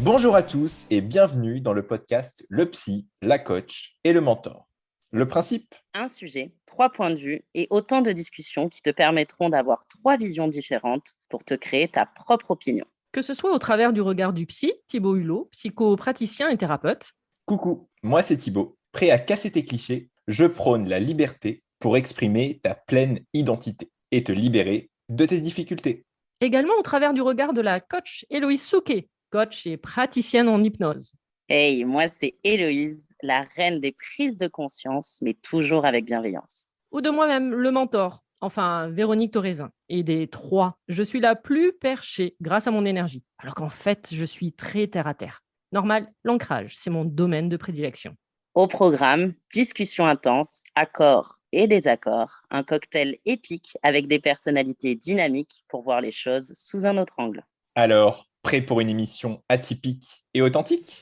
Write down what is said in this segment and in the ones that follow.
Bonjour à tous et bienvenue dans le podcast Le Psy, la coach et le mentor. Le principe, Un sujet, 3 points de vue et autant de discussions qui te permettront d'avoir 3 visions différentes pour te créer ta propre opinion. Que ce soit au travers du regard du psy, Thibaut Hulot, psychopraticien et thérapeute. coucou, moi c'est Thibaut, prêt à casser tes clichés, je prône la liberté pour exprimer ta pleine identité et te libérer de tes difficultés. Également au travers du regard de la coach Héloïse Souquet, coach et praticienne en hypnose. Hey, moi c'est Héloïse, la reine des prises de conscience, mais toujours avec bienveillance. Ou de moi-même, le mentor, enfin Véronique Thorezin. Et des 3, je suis la plus perchée grâce à mon énergie, alors qu'en fait, je suis très terre-à-terre. Normal, l'ancrage, c'est mon domaine de prédilection. Au programme, discussions intenses, accords et désaccords, un cocktail épique avec des personnalités dynamiques pour voir les choses sous un autre angle. Alors, prêt pour une émission atypique et authentique ?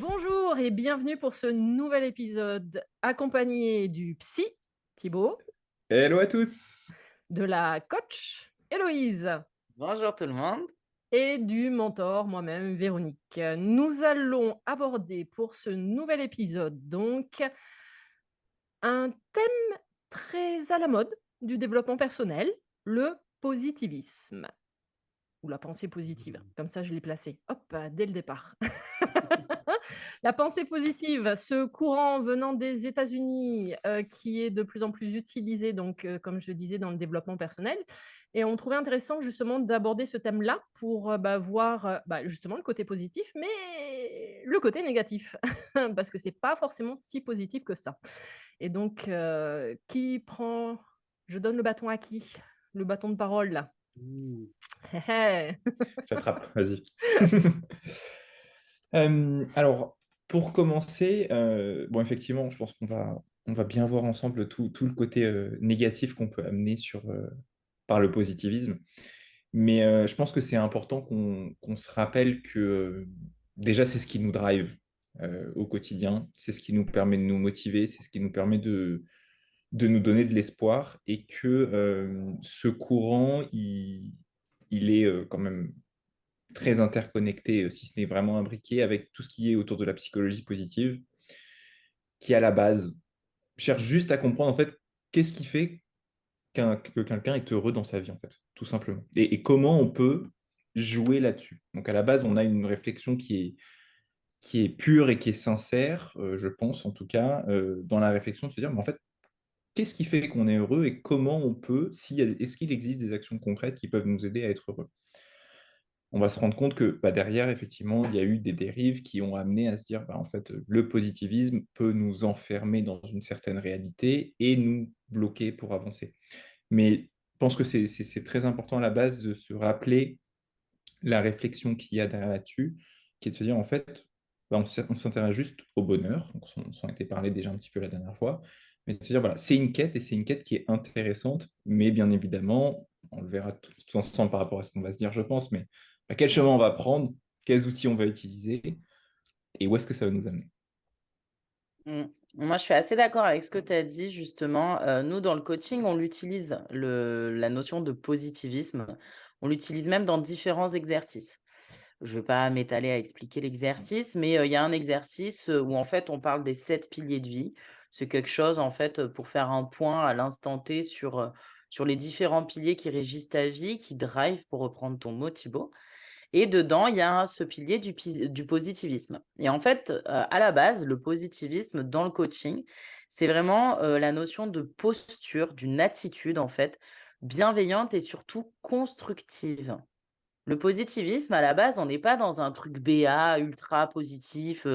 Bonjour et bienvenue pour ce nouvel épisode accompagné du psy, Thibaut, Hello à tous. de la coach, Héloïse, Bonjour tout le monde. et du mentor, moi-même, Véronique. Nous allons aborder pour ce nouvel épisode donc un thème très à la mode du développement personnel, le positivisme. Ou la pensée positive, comme ça je l'ai placé, hop, dès le départ. La pensée positive, ce courant venant des États-Unis, qui est de plus en plus utilisé donc, comme je disais dans le développement personnel et on trouvait intéressant justement d'aborder ce thème-là pour, voir, justement le côté positif, mais le côté négatif. Parce que c'est pas forcément si positif que ça et donc, qui prend je donne le bâton à qui? Le bâton de parole là? Hé hé! J'attrape, vas-y. Alors, pour commencer, bon, effectivement, je pense qu'on va bien voir ensemble tout le côté négatif qu'on peut amener par le positivisme. Mais je pense que c'est important qu'on se rappelle que déjà, c'est ce qui nous drive au quotidien, c'est ce qui nous permet de nous motiver, c'est ce qui nous permet de nous donner de l'espoir et que ce courant, il est quand même très interconnecté, si ce n'est vraiment imbriqué avec tout ce qui est autour de la psychologie positive, qui à la base cherche juste à comprendre en fait qu'est-ce qui fait que quelqu'un est heureux dans sa vie en fait, tout simplement. Et comment on peut jouer là-dessus. Donc à la base, on a une réflexion qui est pure et qui est sincère, je pense en tout cas, dans la réflexion de se dire, mais en fait, qu'est-ce qui fait qu'on est heureux et comment on peut, est-ce qu'il existe des actions concrètes qui peuvent nous aider à être heureux? On va se rendre compte que derrière, effectivement, il y a eu des dérives qui ont amené à se dire, en fait, le positivisme peut nous enfermer dans une certaine réalité et nous bloquer pour avancer. Mais je pense que c'est très important à la base de se rappeler la réflexion qu'il y a derrière là-dessus, qui est de se dire, en fait, on s'intéresse juste au bonheur, donc on s'en était parlé déjà un petit peu la dernière fois, mais de se dire, voilà, c'est une quête et c'est une quête qui est intéressante, mais bien évidemment, on le verra tout ensemble par rapport à ce qu'on va se dire, je pense, mais quel chemin on va prendre, quels outils on va utiliser et où est-ce que ça va nous amener. Moi, je suis assez d'accord avec ce que tu as dit justement. Nous, dans le coaching, on l'utilise, la notion de positivisme. On l'utilise même dans différents exercices. Je ne vais pas m'étaler à expliquer l'exercice, mais il y a un exercice où en fait, on parle des 7 piliers de vie. C'est quelque chose, en fait, pour faire un point à l'instant T sur les différents piliers qui régissent ta vie, qui drive, pour reprendre ton mot, Thibaut. Et dedans, il y a ce pilier du positivisme. Et en fait, à la base, le positivisme dans le coaching, c'est vraiment la notion de posture, d'une attitude en fait, bienveillante et surtout constructive. Le positivisme, à la base, on n'est pas dans un truc béat, ultra positif,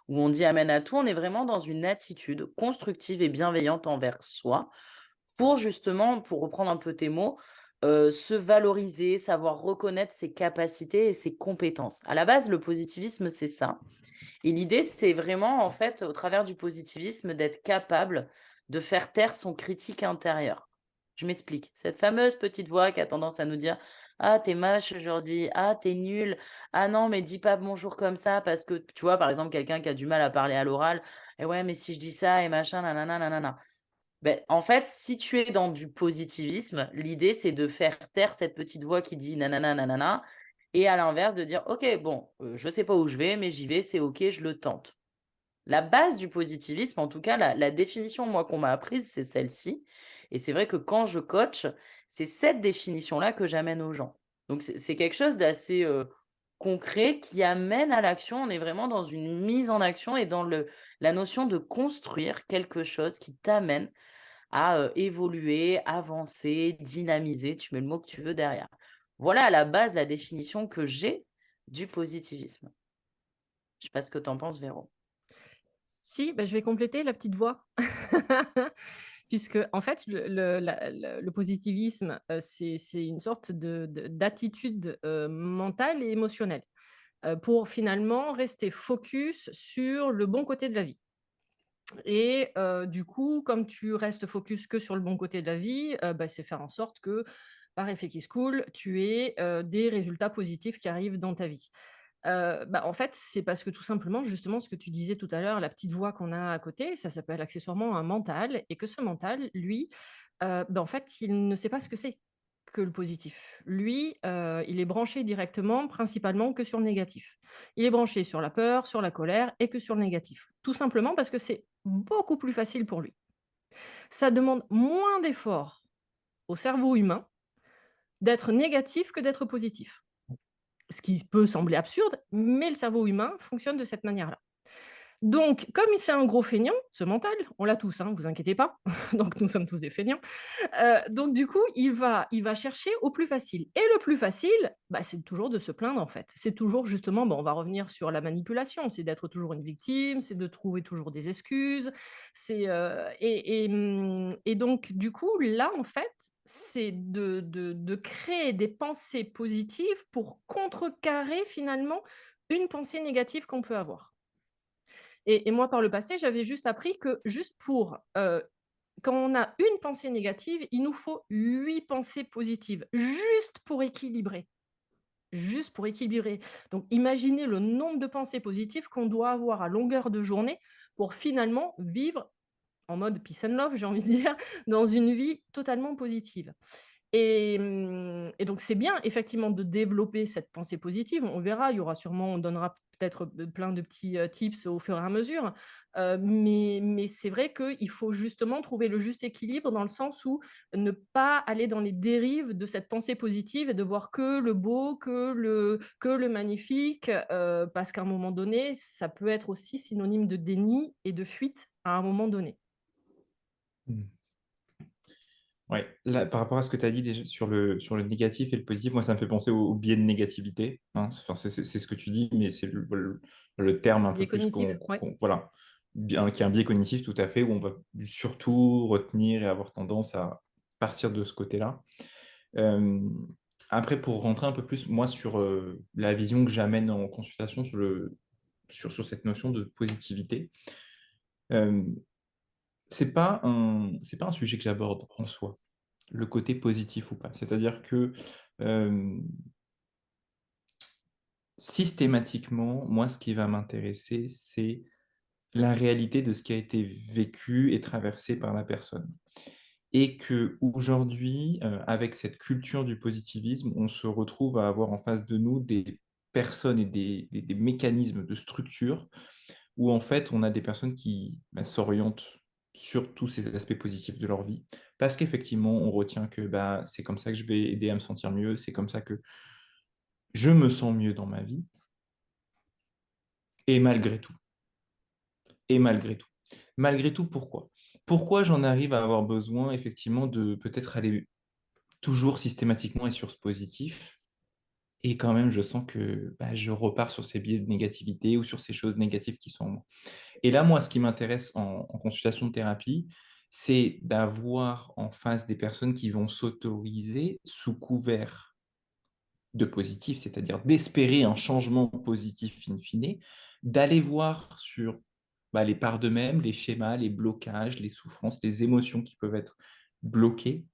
où on dit amen à tout. On est vraiment dans une attitude constructive et bienveillante envers soi, pour justement, pour reprendre un peu tes mots, se valoriser, savoir reconnaître ses capacités et ses compétences. À la base, le positivisme, c'est ça et l'idée, c'est vraiment, en fait, au travers du positivisme, d'être capable de faire taire son critique intérieur. Je m'explique. Cette fameuse petite voix qui a tendance à nous dire: «Ah, t'es moche aujourd'hui. Ah, t'es nul. Ah non, mais dis pas bonjour comme ça parce que» tu vois, par exemple, quelqu'un qui a du mal à parler à l'oral: «Et ouais, mais si je dis ça et machin, nanana, nanana». En fait, si tu es dans du positivisme, l'idée, c'est de faire taire cette petite voix qui dit nanana, nanana, et à l'inverse, de dire, OK, bon, je sais pas où je vais, mais j'y vais, c'est OK, je le tente. La base du positivisme, en tout cas, la définition, moi, qu'on m'a apprise, c'est celle-ci. Et c'est vrai que quand je coach, c'est cette définition-là que j'amène aux gens. Donc, c'est quelque chose d'assez concret qui amène à l'action. On est vraiment dans une mise en action et dans la notion de construire quelque chose qui t'amène à évoluer, avancer, dynamiser. Tu mets le mot que tu veux derrière. Voilà à la base la définition que j'ai du positivisme. Je sais pas ce que tu en penses, Véro. Si, bah, je vais compléter la petite voix. Puisque, en fait, le positivisme, c'est une sorte d'attitude mentale et émotionnelle pour finalement rester focus sur le bon côté de la vie. Et du coup, comme tu restes focus que sur le bon côté de la vie, bah, c'est faire en sorte que, par effet qui se coule, tu aies des résultats positifs qui arrivent dans ta vie. Bah, en fait, c'est parce que tout simplement, justement, ce que tu disais tout à l'heure, la petite voix qu'on a à côté, ça s'appelle accessoirement un mental et que ce mental, lui, bah, en fait, il ne sait pas ce que c'est que le positif. Lui, il est branché directement, principalement que sur le négatif. Il est branché sur la peur, sur la colère et que sur le négatif. Tout simplement parce que c'est beaucoup plus facile pour lui. Ça demande moins d'efforts au cerveau humain d'être négatif que d'être positif. Ce qui peut sembler absurde, mais le cerveau humain fonctionne de cette manière-là. Donc, comme c'est un gros feignant, ce mental, on l'a tous, hein, vous inquiétez pas, donc nous sommes tous des feignants. Donc du coup, il va chercher au plus facile. Et le plus facile, bah, c'est toujours de se plaindre en fait. C'est toujours justement, bon, on va revenir sur la manipulation, c'est d'être toujours une victime, c'est de trouver toujours des excuses. Et donc du coup, là en fait, c'est de créer des pensées positives pour contrecarrer finalement une pensée négative qu'on peut avoir. Et moi, par le passé, j'avais juste appris que juste pour, quand on a une pensée négative, il nous faut 8 pensées positives, juste pour équilibrer. Juste pour équilibrer. Donc imaginez le nombre de pensées positives qu'on doit avoir à longueur de journée pour finalement vivre en mode peace and love, j'ai envie de dire, dans une vie totalement positive. Et donc, c'est bien effectivement de développer cette pensée positive. On verra, il y aura sûrement, on donnera peut-être plein de petits tips au fur et à mesure. Mais c'est vrai qu'il faut justement trouver le juste équilibre dans le sens où ne pas aller dans les dérives de cette pensée positive et de voir que le beau, que le magnifique, parce qu'à un moment donné, ça peut être aussi synonyme de déni et de fuite à un moment donné. Ouais, là, par rapport à ce que tu as dit déjà sur le négatif et le positif, moi, ça me fait penser au biais de négativité, hein. Enfin, c'est ce que tu dis, mais c'est le terme un peu Biais plus cognitif, ouais. voilà, bien, qui est un biais cognitif tout à fait, où on va surtout retenir et avoir tendance à partir de ce côté-là. Euh, Après, pour rentrer un peu plus, moi, sur la vision que j'amène en consultation sur cette notion de positivité, euh, c'est pas un sujet que j'aborde en soi, le côté positif ou pas. C'est-à-dire que euh, systématiquement, moi, ce qui va m'intéresser, c'est la réalité de ce qui a été vécu et traversé par la personne. Et que aujourd'hui, avec cette culture du positivisme, on se retrouve à avoir en face de nous des personnes et des mécanismes de structure où en fait on a des personnes qui s'orientent sur tous ces aspects positifs de leur vie, parce qu'effectivement on retient que bah, c'est comme ça que je vais aider à me sentir mieux, c'est comme ça que je me sens mieux dans ma vie, et malgré tout, et malgré tout. Malgré tout, pourquoi? Pourquoi j'en arrive à avoir besoin effectivement de peut-être aller toujours systématiquement et sur ce positif, et quand même je sens que bah, je repars sur ces biais de négativité ou sur ces choses négatives qui sont en moi. Et là, moi, ce qui m'intéresse en consultation de thérapie, c'est d'avoir en face des personnes qui vont s'autoriser sous couvert de positif, c'est-à-dire d'espérer un changement positif in fine, d'aller voir sur bah, les parts d'eux-mêmes, les schémas, les blocages, les souffrances, les émotions qui peuvent être bloquées,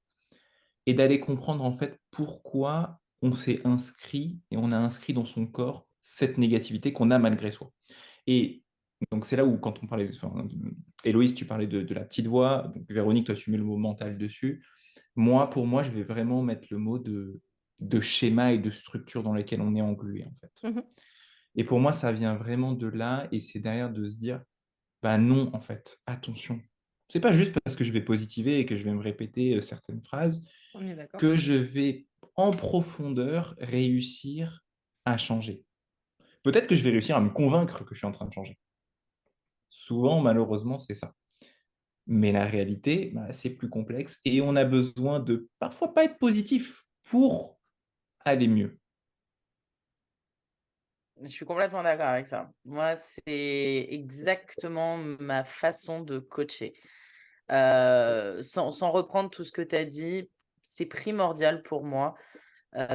et d'aller comprendre en fait pourquoi on s'est inscrit et on a inscrit dans son corps cette négativité qu'on a malgré soi. Et Donc, c'est là où, quand on parlait, Héloïse, tu parlais de la petite voix. Donc, Véronique, toi, tu mets le mot mental dessus. Moi, pour moi, je vais vraiment mettre le mot de schéma et de structure dans lesquels on est englué, en fait. Mhm. Et pour moi, ça vient vraiment de là, et c'est derrière de se dire, bah non, en fait, attention. C'est pas juste parce que je vais positiver et que je vais me répéter certaines phrases On est d'accord. que je vais en profondeur réussir à changer. Peut-être que je vais réussir à me convaincre que je suis en train de changer. Souvent, malheureusement, c'est ça. Mais la réalité, bah, c'est plus complexe et on a besoin de parfois pas être positif pour aller mieux. Je suis complètement d'accord avec ça. Moi, c'est exactement ma façon de coacher. Sans reprendre tout ce que tu as dit, c'est primordial pour moi.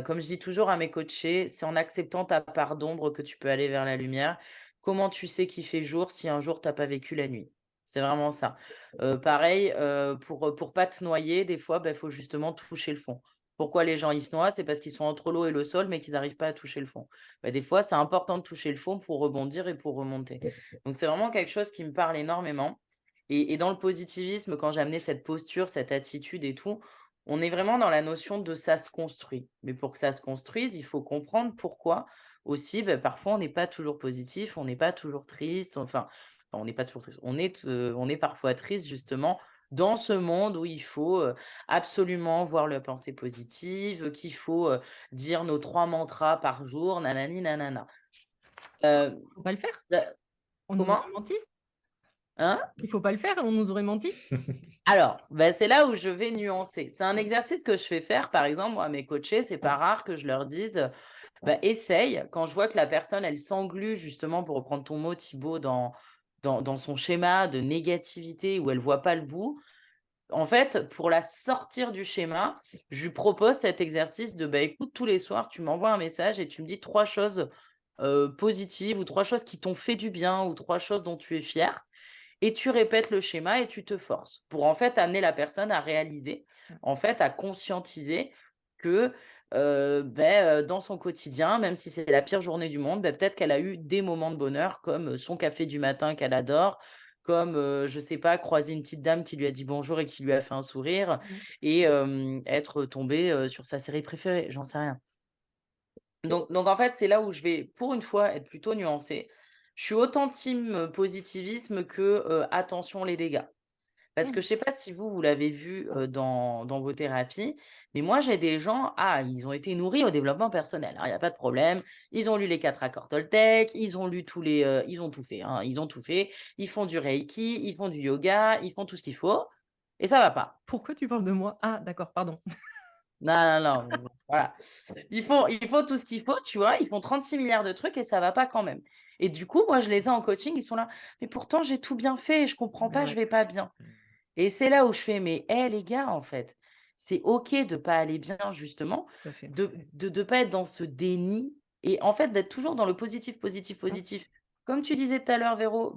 Comme je dis toujours à mes coachés, c'est en acceptant ta part d'ombre que tu peux aller vers la lumière. Comment tu sais qu'il fait jour si un jour tu as pas vécu la nuit? C'est vraiment ça. Pareil, pour pas te noyer, des fois, il faut justement toucher le fond. Pourquoi les gens ils se noient? C'est parce qu'ils sont entre l'eau et le sol, mais qu'ils n'arrivent pas à toucher le fond. Des fois, c'est important de toucher le fond pour rebondir et pour remonter. Donc c'est vraiment quelque chose qui me parle énormément. Et dans le positivisme, quand j'ai amené cette posture, cette attitude et tout, on est vraiment dans la notion de ça se construit. Mais pour que ça se construise, il faut comprendre pourquoi aussi, parfois on n'est pas toujours positif, on n'est pas toujours triste, on n'est pas toujours triste, on est parfois triste justement dans ce monde où il faut absolument voir la pensée positive, qu'il faut dire nos 3 mantras par jour, nanani nanana. Faut pas le faire. Da On nous Comment? aurait menti. Hein? Il faut pas le faire et on nous aurait menti. Alors, c'est là où je vais nuancer. C'est un exercice que je fais faire, par exemple, moi, à mes coachés, c'est pas rare que je leur dise, essaye, quand je vois que la personne, elle s'englue justement, pour reprendre ton mot Thibaut, dans son schéma de négativité où elle voit pas le bout. En fait, pour la sortir du schéma, je lui propose cet exercice de, écoute, tous les soirs, tu m'envoies un message et tu me dis 3 choses, positives ou 3 choses qui t'ont fait du bien ou 3 choses dont tu es fier et tu répètes le schéma et tu te forces pour, en fait, amener la personne à réaliser, en fait, à conscientiser que, dans son quotidien, même si c'est la pire journée du monde, peut-être qu'elle a eu des moments de bonheur comme, son café du matin qu'elle adore, comme, je sais pas, croiser une petite dame qui lui a dit bonjour et qui lui a fait un sourire Mmh. et être tombée, sur sa série préférée, j'en sais rien. Donc en fait, c'est là où je vais, pour une fois, être plutôt nuancée. Je suis autant team, positivisme que, attention les dégâts. Parce que Mmh. je sais pas si vous l'avez vu, dans vos thérapies, mais moi j'ai des gens, ils ont été nourris au développement personnel, hein, il y a pas de problème. Ils ont lu les 4 accords Toltec, ils ont lu ils ont tout fait, hein, ils ont tout fait. Ils font du reiki, ils font du yoga, ils font tout ce qu'il faut et ça va pas. Pourquoi tu parles de moi? Ah d'accord, pardon. Non, non, non, voilà. Ils font tout ce qu'il faut, tu vois? Ils font 36 milliards de trucs et ça va pas quand même. Et du coup, moi, je les ai en coaching, ils sont là: «Mais pourtant, j'ai tout bien fait et je comprends Mais pas, je ouais, vais pas bien». Et c'est là où je fais: «Mais les gars, en fait, c'est OK de pas aller bien justement, tout à fait. de pas être dans ce déni et en fait, d'être toujours dans le positif, positif, Mmh. positif». Comme tu disais tout à l'heure, Véro,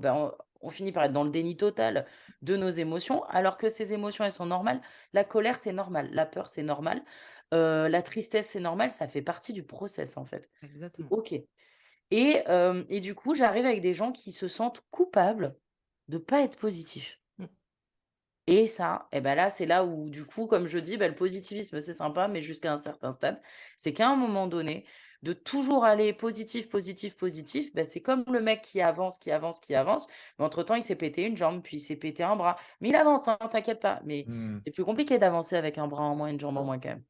on finit par être dans le déni total de nos émotions, alors que ces émotions, elles sont normales. La colère, c'est normal, la peur, c'est normal, la tristesse, c'est normal, ça fait partie du process, en fait. C'est Exactement. OK. Et du coup, j'arrive avec des gens qui se sentent coupables de pas être positifs. Mmh. Et ça, là, c'est là où du coup, comme je dis, le positivisme, c'est sympa, mais jusqu'à un certain stade. C'est qu'à un moment donné, de toujours aller positif, positif, positif, c'est comme le mec qui avance, qui avance, qui avance, mais entre-temps, il s'est pété une jambe, puis il s'est pété un bras. Mais il avance, hein, t'inquiète pas. Mais Hmm. c'est plus compliqué d'avancer avec un bras en moins, une jambe en moins quand même.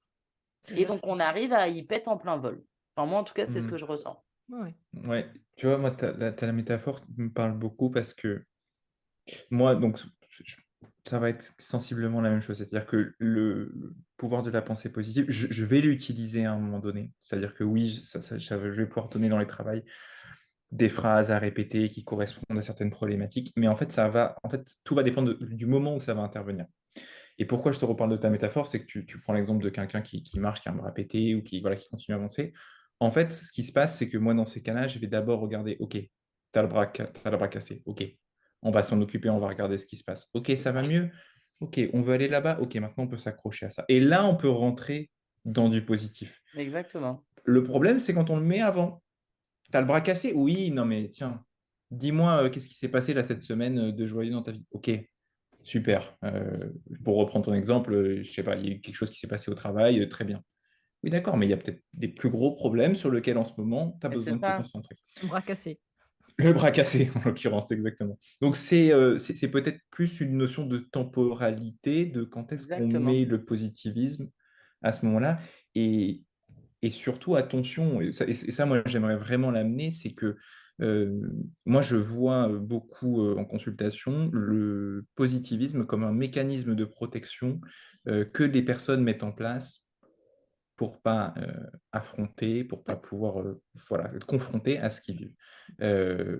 C'est Et donc, exactement on ça. arrive à y pète en plein vol. Enfin, moi, en tout cas, c'est ce Hmm. que je ressens. Ouais, ouais. Ouais, tu vois, moi, la métaphore me parle beaucoup parce que moi, donc, je- ça va être sensiblement la même chose. C'est-à-dire que le pouvoir de la pensée positive, je vais l'utiliser à un moment donné. C'est-à-dire que oui, je vais pouvoir donner dans les travails des phrases à répéter qui correspondent à certaines problématiques. Mais en fait, tout va dépendre du moment où ça va intervenir. Et pourquoi je te reparle de ta métaphore, c'est que tu prends l'exemple de quelqu'un qui marche, qui a un bras pété ou qui, voilà, qui continue à avancer. En fait, ce qui se passe, c'est que moi, dans ces cas-là, je vais d'abord regarder, OK, t'as le bras cassé, OK, on va s'en occuper, on va regarder ce qui se passe. OK, ça va mieux? OK, on veut aller là-bas? OK, maintenant, on peut s'accrocher à ça. Et là, on peut rentrer dans du positif. Exactement. Le problème, c'est quand on le met avant. T'as le bras cassé? Oui, non, mais tiens. dis-moi, qu'est-ce qui s'est passé là cette semaine de joyeux dans ta vie? Ok, super. Pour reprendre ton exemple, je sais pas, il y a eu quelque chose qui s'est passé au travail, très bien. Oui, d'accord, mais il y a peut-être des plus gros problèmes sur lesquels en ce moment, tu as Et c'est besoin de te ça, concentrer. Bras cassé. Le bras cassé, en l'occurrence, exactement. Donc, c'est peut-être plus une notion de temporalité, de quand est-ce qu'on exactement. met le positivisme à ce moment-là. Et, et surtout, attention, et ça, moi, j'aimerais vraiment l'amener, c'est que euh, moi, je vois beaucoup en consultation le positivisme comme un mécanisme de protection que les personnes mettent en place pour pas affronter, pour pas Ouais. pouvoir voilà, être confronté à ce qu'ils vivent. Euh,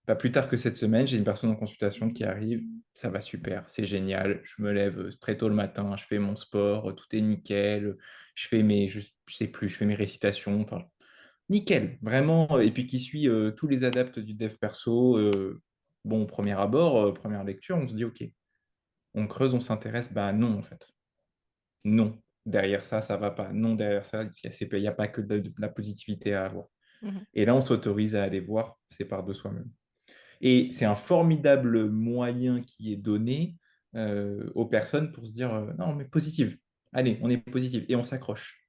Pas plus tard que cette semaine, j'ai une personne en consultation qui arrive, ça va super, c'est génial, je me lève très tôt le matin, je fais mon sport, tout est nickel, je fais je sais plus, je fais mes récitations, enfin, nickel, vraiment, et puis qui suit tous les adeptes du dev perso, bon, au premier abord, première lecture, on se dit, ok, on creuse, on s'intéresse, bah non, en fait, non, derrière ça, ça va pas, non, derrière ça, il n'y a pas que de la positivité à avoir. Mhm. Et là, on s'autorise à aller voir, c'est par de soi-même. Et c'est un formidable moyen qui est donné aux personnes pour se dire non, mais positive. Allez, on est positif et on s'accroche.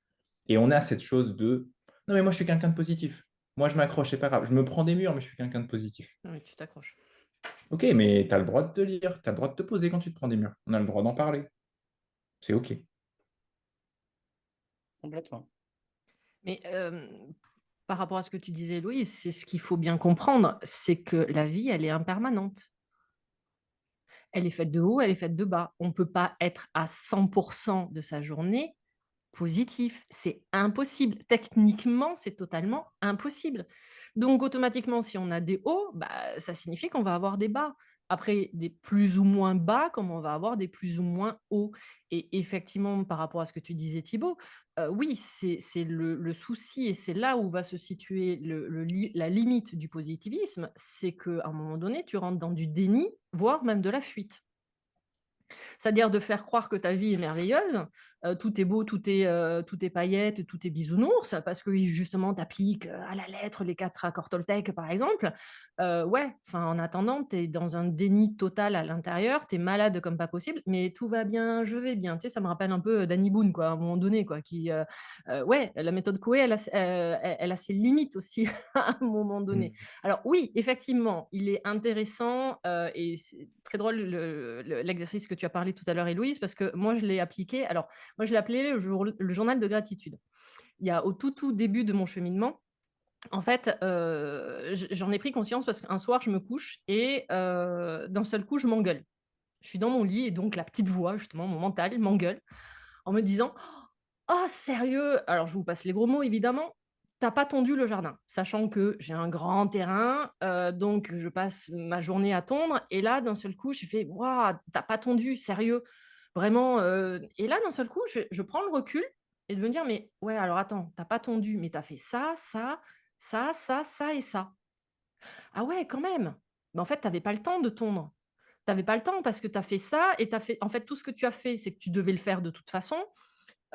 Et on a cette chose de non, mais moi je suis quelqu'un de positif. Moi je m'accroche, c'est pas grave. Je me prends des murs, mais je suis quelqu'un de positif. Oui, tu t'accroches. Ok, mais tu as le droit de te lire, tu as le droit de te poser quand tu te prends des murs. On a le droit d'en parler. C'est ok. Complètement. Mais par rapport à ce que tu disais, Louise, c'est ce qu'il faut bien comprendre, c'est que la vie, elle est impermanente. Elle est faite de haut, elle est faite de bas. On ne peut pas être à 100% de sa journée positif. C'est impossible. Techniquement, c'est totalement impossible. Donc, automatiquement, si on a des hauts, bah, ça signifie qu'on va avoir des bas. Après, des plus ou moins bas, comme on va avoir des plus ou moins hauts. Et effectivement, par rapport à ce que tu disais, Thibaut, oui, c'est le souci et c'est là où va se situer la limite du positivisme, c'est qu'à un moment donné, tu rentres dans du déni, voire même de la fuite. C'est-à-dire de faire croire que ta vie est merveilleuse, tout est beau, tout est paillettes, tout est bisounours, parce que justement, tu appliques à la lettre les 4 accords Toltec, par exemple. Ouais, en attendant, tu es dans un déni total à l'intérieur, tu es malade comme pas possible, mais tout va bien, je vais bien. Tu sais, ça me rappelle un peu Danny Boone, quoi, à un moment donné, quoi, ouais, la méthode Coué, elle a ses limites aussi à un moment donné. Mm. Alors oui, effectivement, il est intéressant et c'est très drôle l'exercice que tu as parlé tout à l'heure, Héloïse, parce que moi, je l'ai appliqué. Alors, moi, je l'ai appelé le journal de gratitude. Il y a au tout début de mon cheminement, en fait, j'en ai pris conscience parce qu'un soir, je me couche et d'un seul coup, je m'engueule. Je suis dans mon lit et donc la petite voix, justement, mon mental, m'engueule en me disant oh, sérieux? Alors, je vous passe les gros mots, évidemment. T'as pas tondu le jardin, sachant que j'ai un grand terrain, donc je passe ma journée à tondre. Et là, d'un seul coup, j'ai fait waouh, t'as pas tondu, sérieux? Vraiment. Et là, d'un seul coup, je prends le recul et de me dire mais ouais, alors attends, t'as pas tondu, mais t'as fait ça, ça, ça, ça, ça et ça. Ah ouais, quand même. Mais en fait, t'avais pas le temps de tondre. T'avais pas le temps parce que tu as fait ça et tu as fait. En fait, tout ce que tu as fait, c'est que tu devais le faire de toute façon.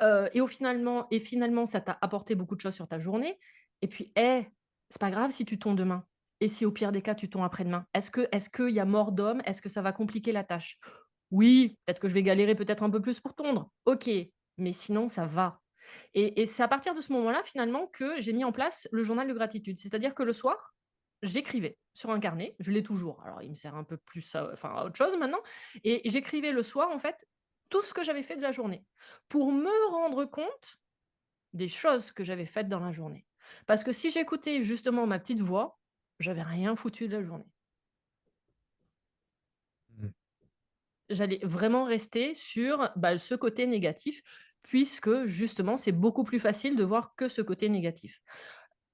Et finalement, ça t'a apporté beaucoup de choses sur ta journée. Et puis, c'est pas grave si tu tombes demain. Et si au pire des cas, tu tombes après-demain. Est-ce qu'il y a mort d'homme? Est-ce que ça va compliquer la tâche? Oui, peut-être que je vais galérer peut-être un peu plus pour tondre. Ok, mais sinon, ça va. Et c'est à partir de ce moment-là, finalement, que j'ai mis en place le journal de gratitude. C'est-à-dire que le soir, j'écrivais sur un carnet, je l'ai toujours. Alors, il me sert un peu plus à autre chose maintenant. Et j'écrivais le soir, en fait, tout ce que j'avais fait de la journée pour me rendre compte des choses que j'avais faites dans la journée. Parce que si j'écoutais justement ma petite voix, j'avais rien foutu de la journée. Mm. J'allais vraiment rester sur ce côté négatif, puisque justement, c'est beaucoup plus facile de voir que ce côté négatif.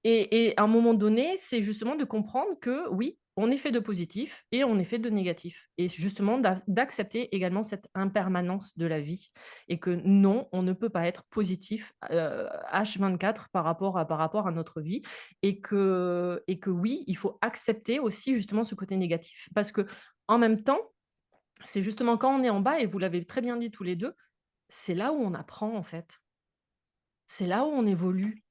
Et à un moment donné, c'est justement de comprendre que oui, on est fait de positif et on est fait de négatif. Et justement d'accepter également cette impermanence de la vie et que non, on ne peut pas être positif H24 par rapport à notre vie et que oui, il faut accepter aussi justement ce côté négatif. Parce que en même temps, c'est justement quand on est en bas, et vous l'avez très bien dit tous les deux, c'est là où on apprend en fait. C'est là où on évolue.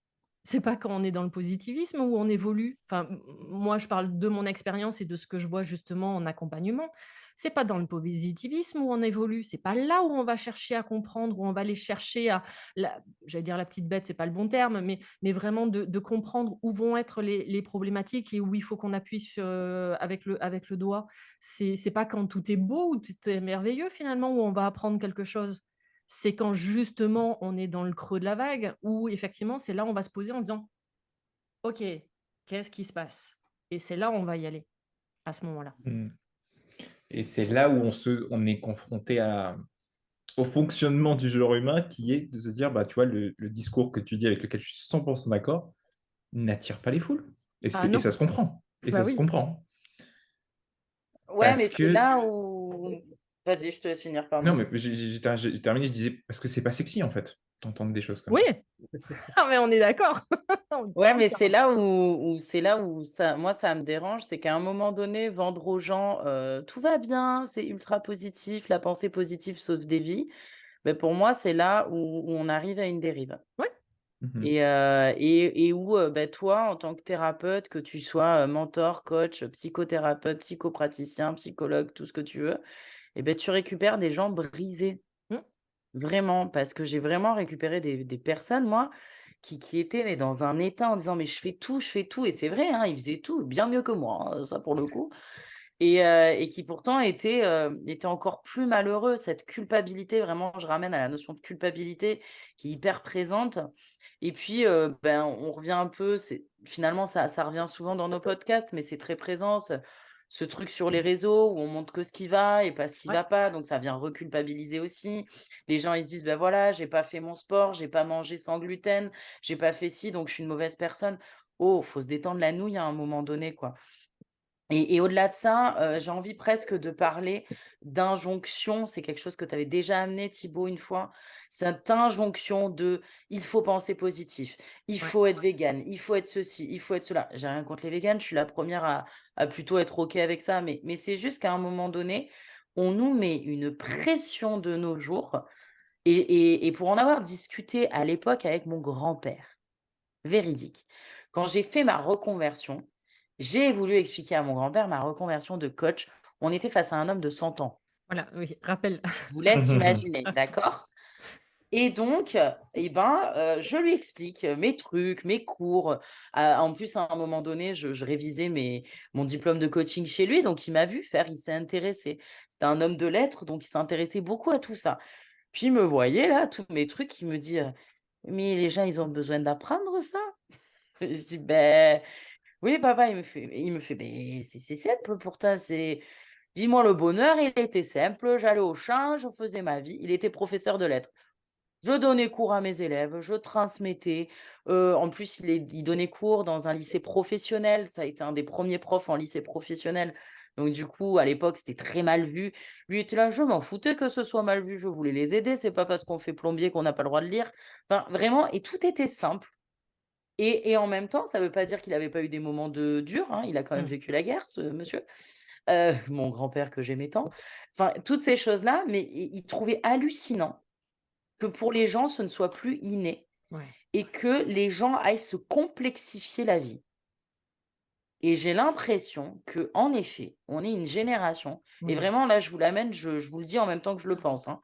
C'est pas quand on est dans le positivisme où on évolue. Enfin, moi, je parle de mon expérience et de ce que je vois justement en accompagnement. C'est pas dans le positivisme où on évolue. C'est pas là où on va chercher à comprendre, où on va aller chercher à, j'allais dire la petite bête, c'est pas le bon terme, mais vraiment de comprendre où vont être les problématiques et où il faut qu'on appuie avec le doigt. C'est pas quand tout est beau ou tout est merveilleux finalement où on va apprendre quelque chose. C'est quand justement on est dans le creux de la vague où effectivement c'est là où on va se poser en disant: «OK, qu'est-ce qui se passe?» et c'est là où on va y aller, à ce moment-là. Mm. Et c'est là où on est confronté au fonctionnement du genre humain qui est de se dire, bah, tu vois, le discours que tu dis avec lequel je suis 100% d'accord n'attire pas les foules. Ah Et non, ça se comprend. Et bah ça se oui. comprend. Ouais, mais Parce c'est que, là où... Vas-y, je te laisse finir, non, pardon. mais j'ai terminé, je disais, parce que c'est pas sexy, en fait, d'entendre des choses comme Oui! ça. Ah mais on est d'accord. On est Ouais, mais c'est entièrement là où ça, moi, ça me dérange, c'est qu'à un moment donné, vendre aux gens tout va bien, c'est ultra positif, la pensée positive sauve des vies, ben, pour moi, c'est là où on arrive à une dérive. ouais, Mhm. Et où ben, toi, en tant que thérapeute, que tu sois mentor, coach, psychothérapeute, psychopraticien, psychologue, tout ce que tu veux, et ben, tu récupères des gens brisés. mmh, Vraiment, parce que j'ai vraiment récupéré des personnes, moi, qui étaient mais dans un état en disant: «Mais je fais tout» et c'est vrai, hein, ils faisaient tout bien mieux que moi, hein, ça pour le coup et qui pourtant étaient encore plus malheureux. Cette culpabilité, vraiment, je ramène à la notion de culpabilité qui est hyper présente et puis, ben, on revient un peu, c'est finalement ça revient souvent dans nos podcasts, mais c'est très présent ce truc sur les réseaux où on montre que ce qui va et pas ce qui ouais, va pas, donc ça vient reculpabiliser aussi. Les gens, ils se disent: «Ben voilà, j'ai pas fait mon sport, j'ai pas mangé sans gluten, j'ai pas fait ci, donc je suis une mauvaise personne». Oh, faut se détendre la nouille à un moment donné, quoi. Et au-delà de ça, j'ai envie presque de parler d'injonction. C'est quelque chose que tu avais déjà amené Thibaut une fois. Cette injonction de: «Il faut penser positif, il ouais, faut être végane, il faut être ceci, il faut être cela». J'ai rien contre les véganes, je suis la première à plutôt être OK avec ça, mais c'est juste qu'à un moment donné, on nous met une pression de nos jours et pour en avoir discuté à l'époque avec mon grand-père, véridique. Quand j'ai fait ma reconversion, j'ai voulu expliquer à mon grand-père ma reconversion de coach. On était face à un homme de 100 ans. voilà, oui, rappel. Je vous laisse imaginer, d'accord? Et donc, et ben, je lui explique, mes trucs, mes cours. En plus, à un moment donné, je révisais mon diplôme de coaching chez lui, donc il m'a vu faire, il s'est intéressé. C'était un homme de lettres, donc il s'intéressait beaucoup à tout ça. Puis il me voyait là, tous mes trucs, il me dit: «Mais les gens, ils ont besoin d'apprendre ça?» Je dis: «Beh, oui papa», il me fait: «Beh, c'est simple pour toi, c'est dis-moi le bonheur, il était simple, j'allais au champ, je faisais ma vie». Il était professeur de lettres. Je donnais cours à mes élèves, je transmettais, en plus il donnait cours dans un lycée professionnel. Ça a été un des premiers profs en lycée professionnel. Donc du coup, à l'époque, c'était très mal vu. Lui était là: «Je m'en foutais que ce soit mal vu, je voulais les aider, c'est pas parce qu'on fait plombier qu'on n'a pas le droit de lire». Enfin vraiment et tout était simple. Et en même temps, ça ne veut pas dire qu'il n'avait pas eu des moments durs, hein. Il a quand même Mmh, vécu la guerre, ce monsieur, mon grand-père que j'aimais tant. Enfin, toutes ces choses-là, mais il trouvait hallucinant que pour les gens, ce ne soit plus inné ouais, et que les gens aillent se complexifier la vie. Et j'ai l'impression que, en effet, on est une génération et oui, vraiment là, je vous l'amène, je vous le dis en même temps que je le pense, hein,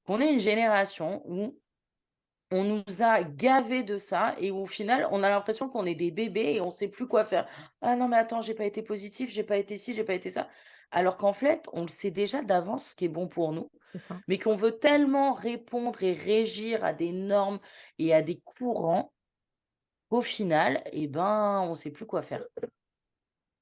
qu'on est une génération où on nous a gavés de ça et au final, on a l'impression qu'on est des bébés et on ne sait plus quoi faire. «Ah non, mais attends, j'ai pas été positif, j'ai pas été ci, j'ai pas été ça». Alors qu'en fait, on le sait déjà d'avance ce qui est bon pour nous, c'est ça. mais qu'on veut tellement répondre et régir à des normes et à des courants qu'au final, eh ben, on ne sait plus quoi faire.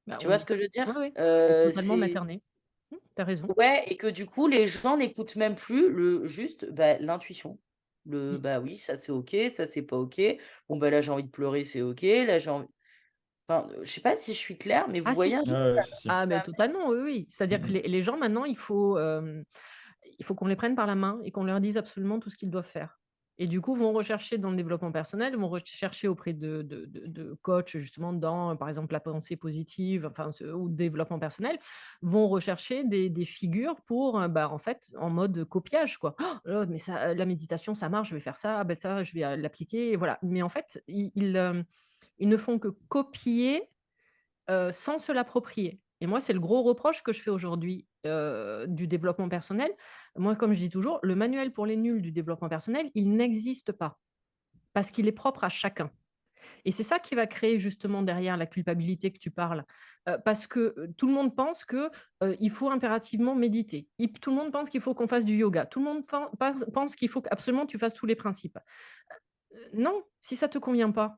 Bah, Tu on vois est ce que je veux ouais, dire? ouais, on est totalement C'est materné. Tu as raison. ouais et que du coup, les gens n'écoutent même plus juste, bah, l'intuition. Mmh. Bah, oui, ça c'est OK, ça c'est pas OK. Bon, bah, là, j'ai envie de pleurer, c'est OK. Là, j'ai envie enfin, je sais pas si je suis claire, mais vous Ah si, voyez un si. peu Ouais, si, si. Ah mais ça totalement, oui, oui. C'est-à-dire que Mhm. les gens maintenant, il faut qu'on les prenne par la main et qu'on leur dise absolument tout ce qu'ils doivent faire. Et du coup, vont rechercher dans le développement personnel, vont rechercher auprès de coachs, justement, dans, par exemple, la pensée positive, enfin, ou le développement personnel, vont rechercher des figures pour, en fait, en mode copiage, quoi. Oh, mais ça, la méditation, ça marche, je vais faire ça, ah, ben ça, je vais l'appliquer, et voilà. Mais en fait, ils ne font que copier sans se l'approprier. Et moi, c'est le gros reproche que je fais aujourd'hui, du développement personnel. Moi, comme je dis toujours, le manuel pour les nuls du développement personnel, il n'existe pas, parce qu'il est propre à chacun. Et c'est ça qui va créer justement derrière la culpabilité que tu parles, parce que, tout le monde pense que, il faut impérativement méditer. Tout le monde pense qu'il faut qu'on fasse du yoga. Tout le monde pense qu'il faut absolument tu fasses tous les principes. Non, si ça te convient pas,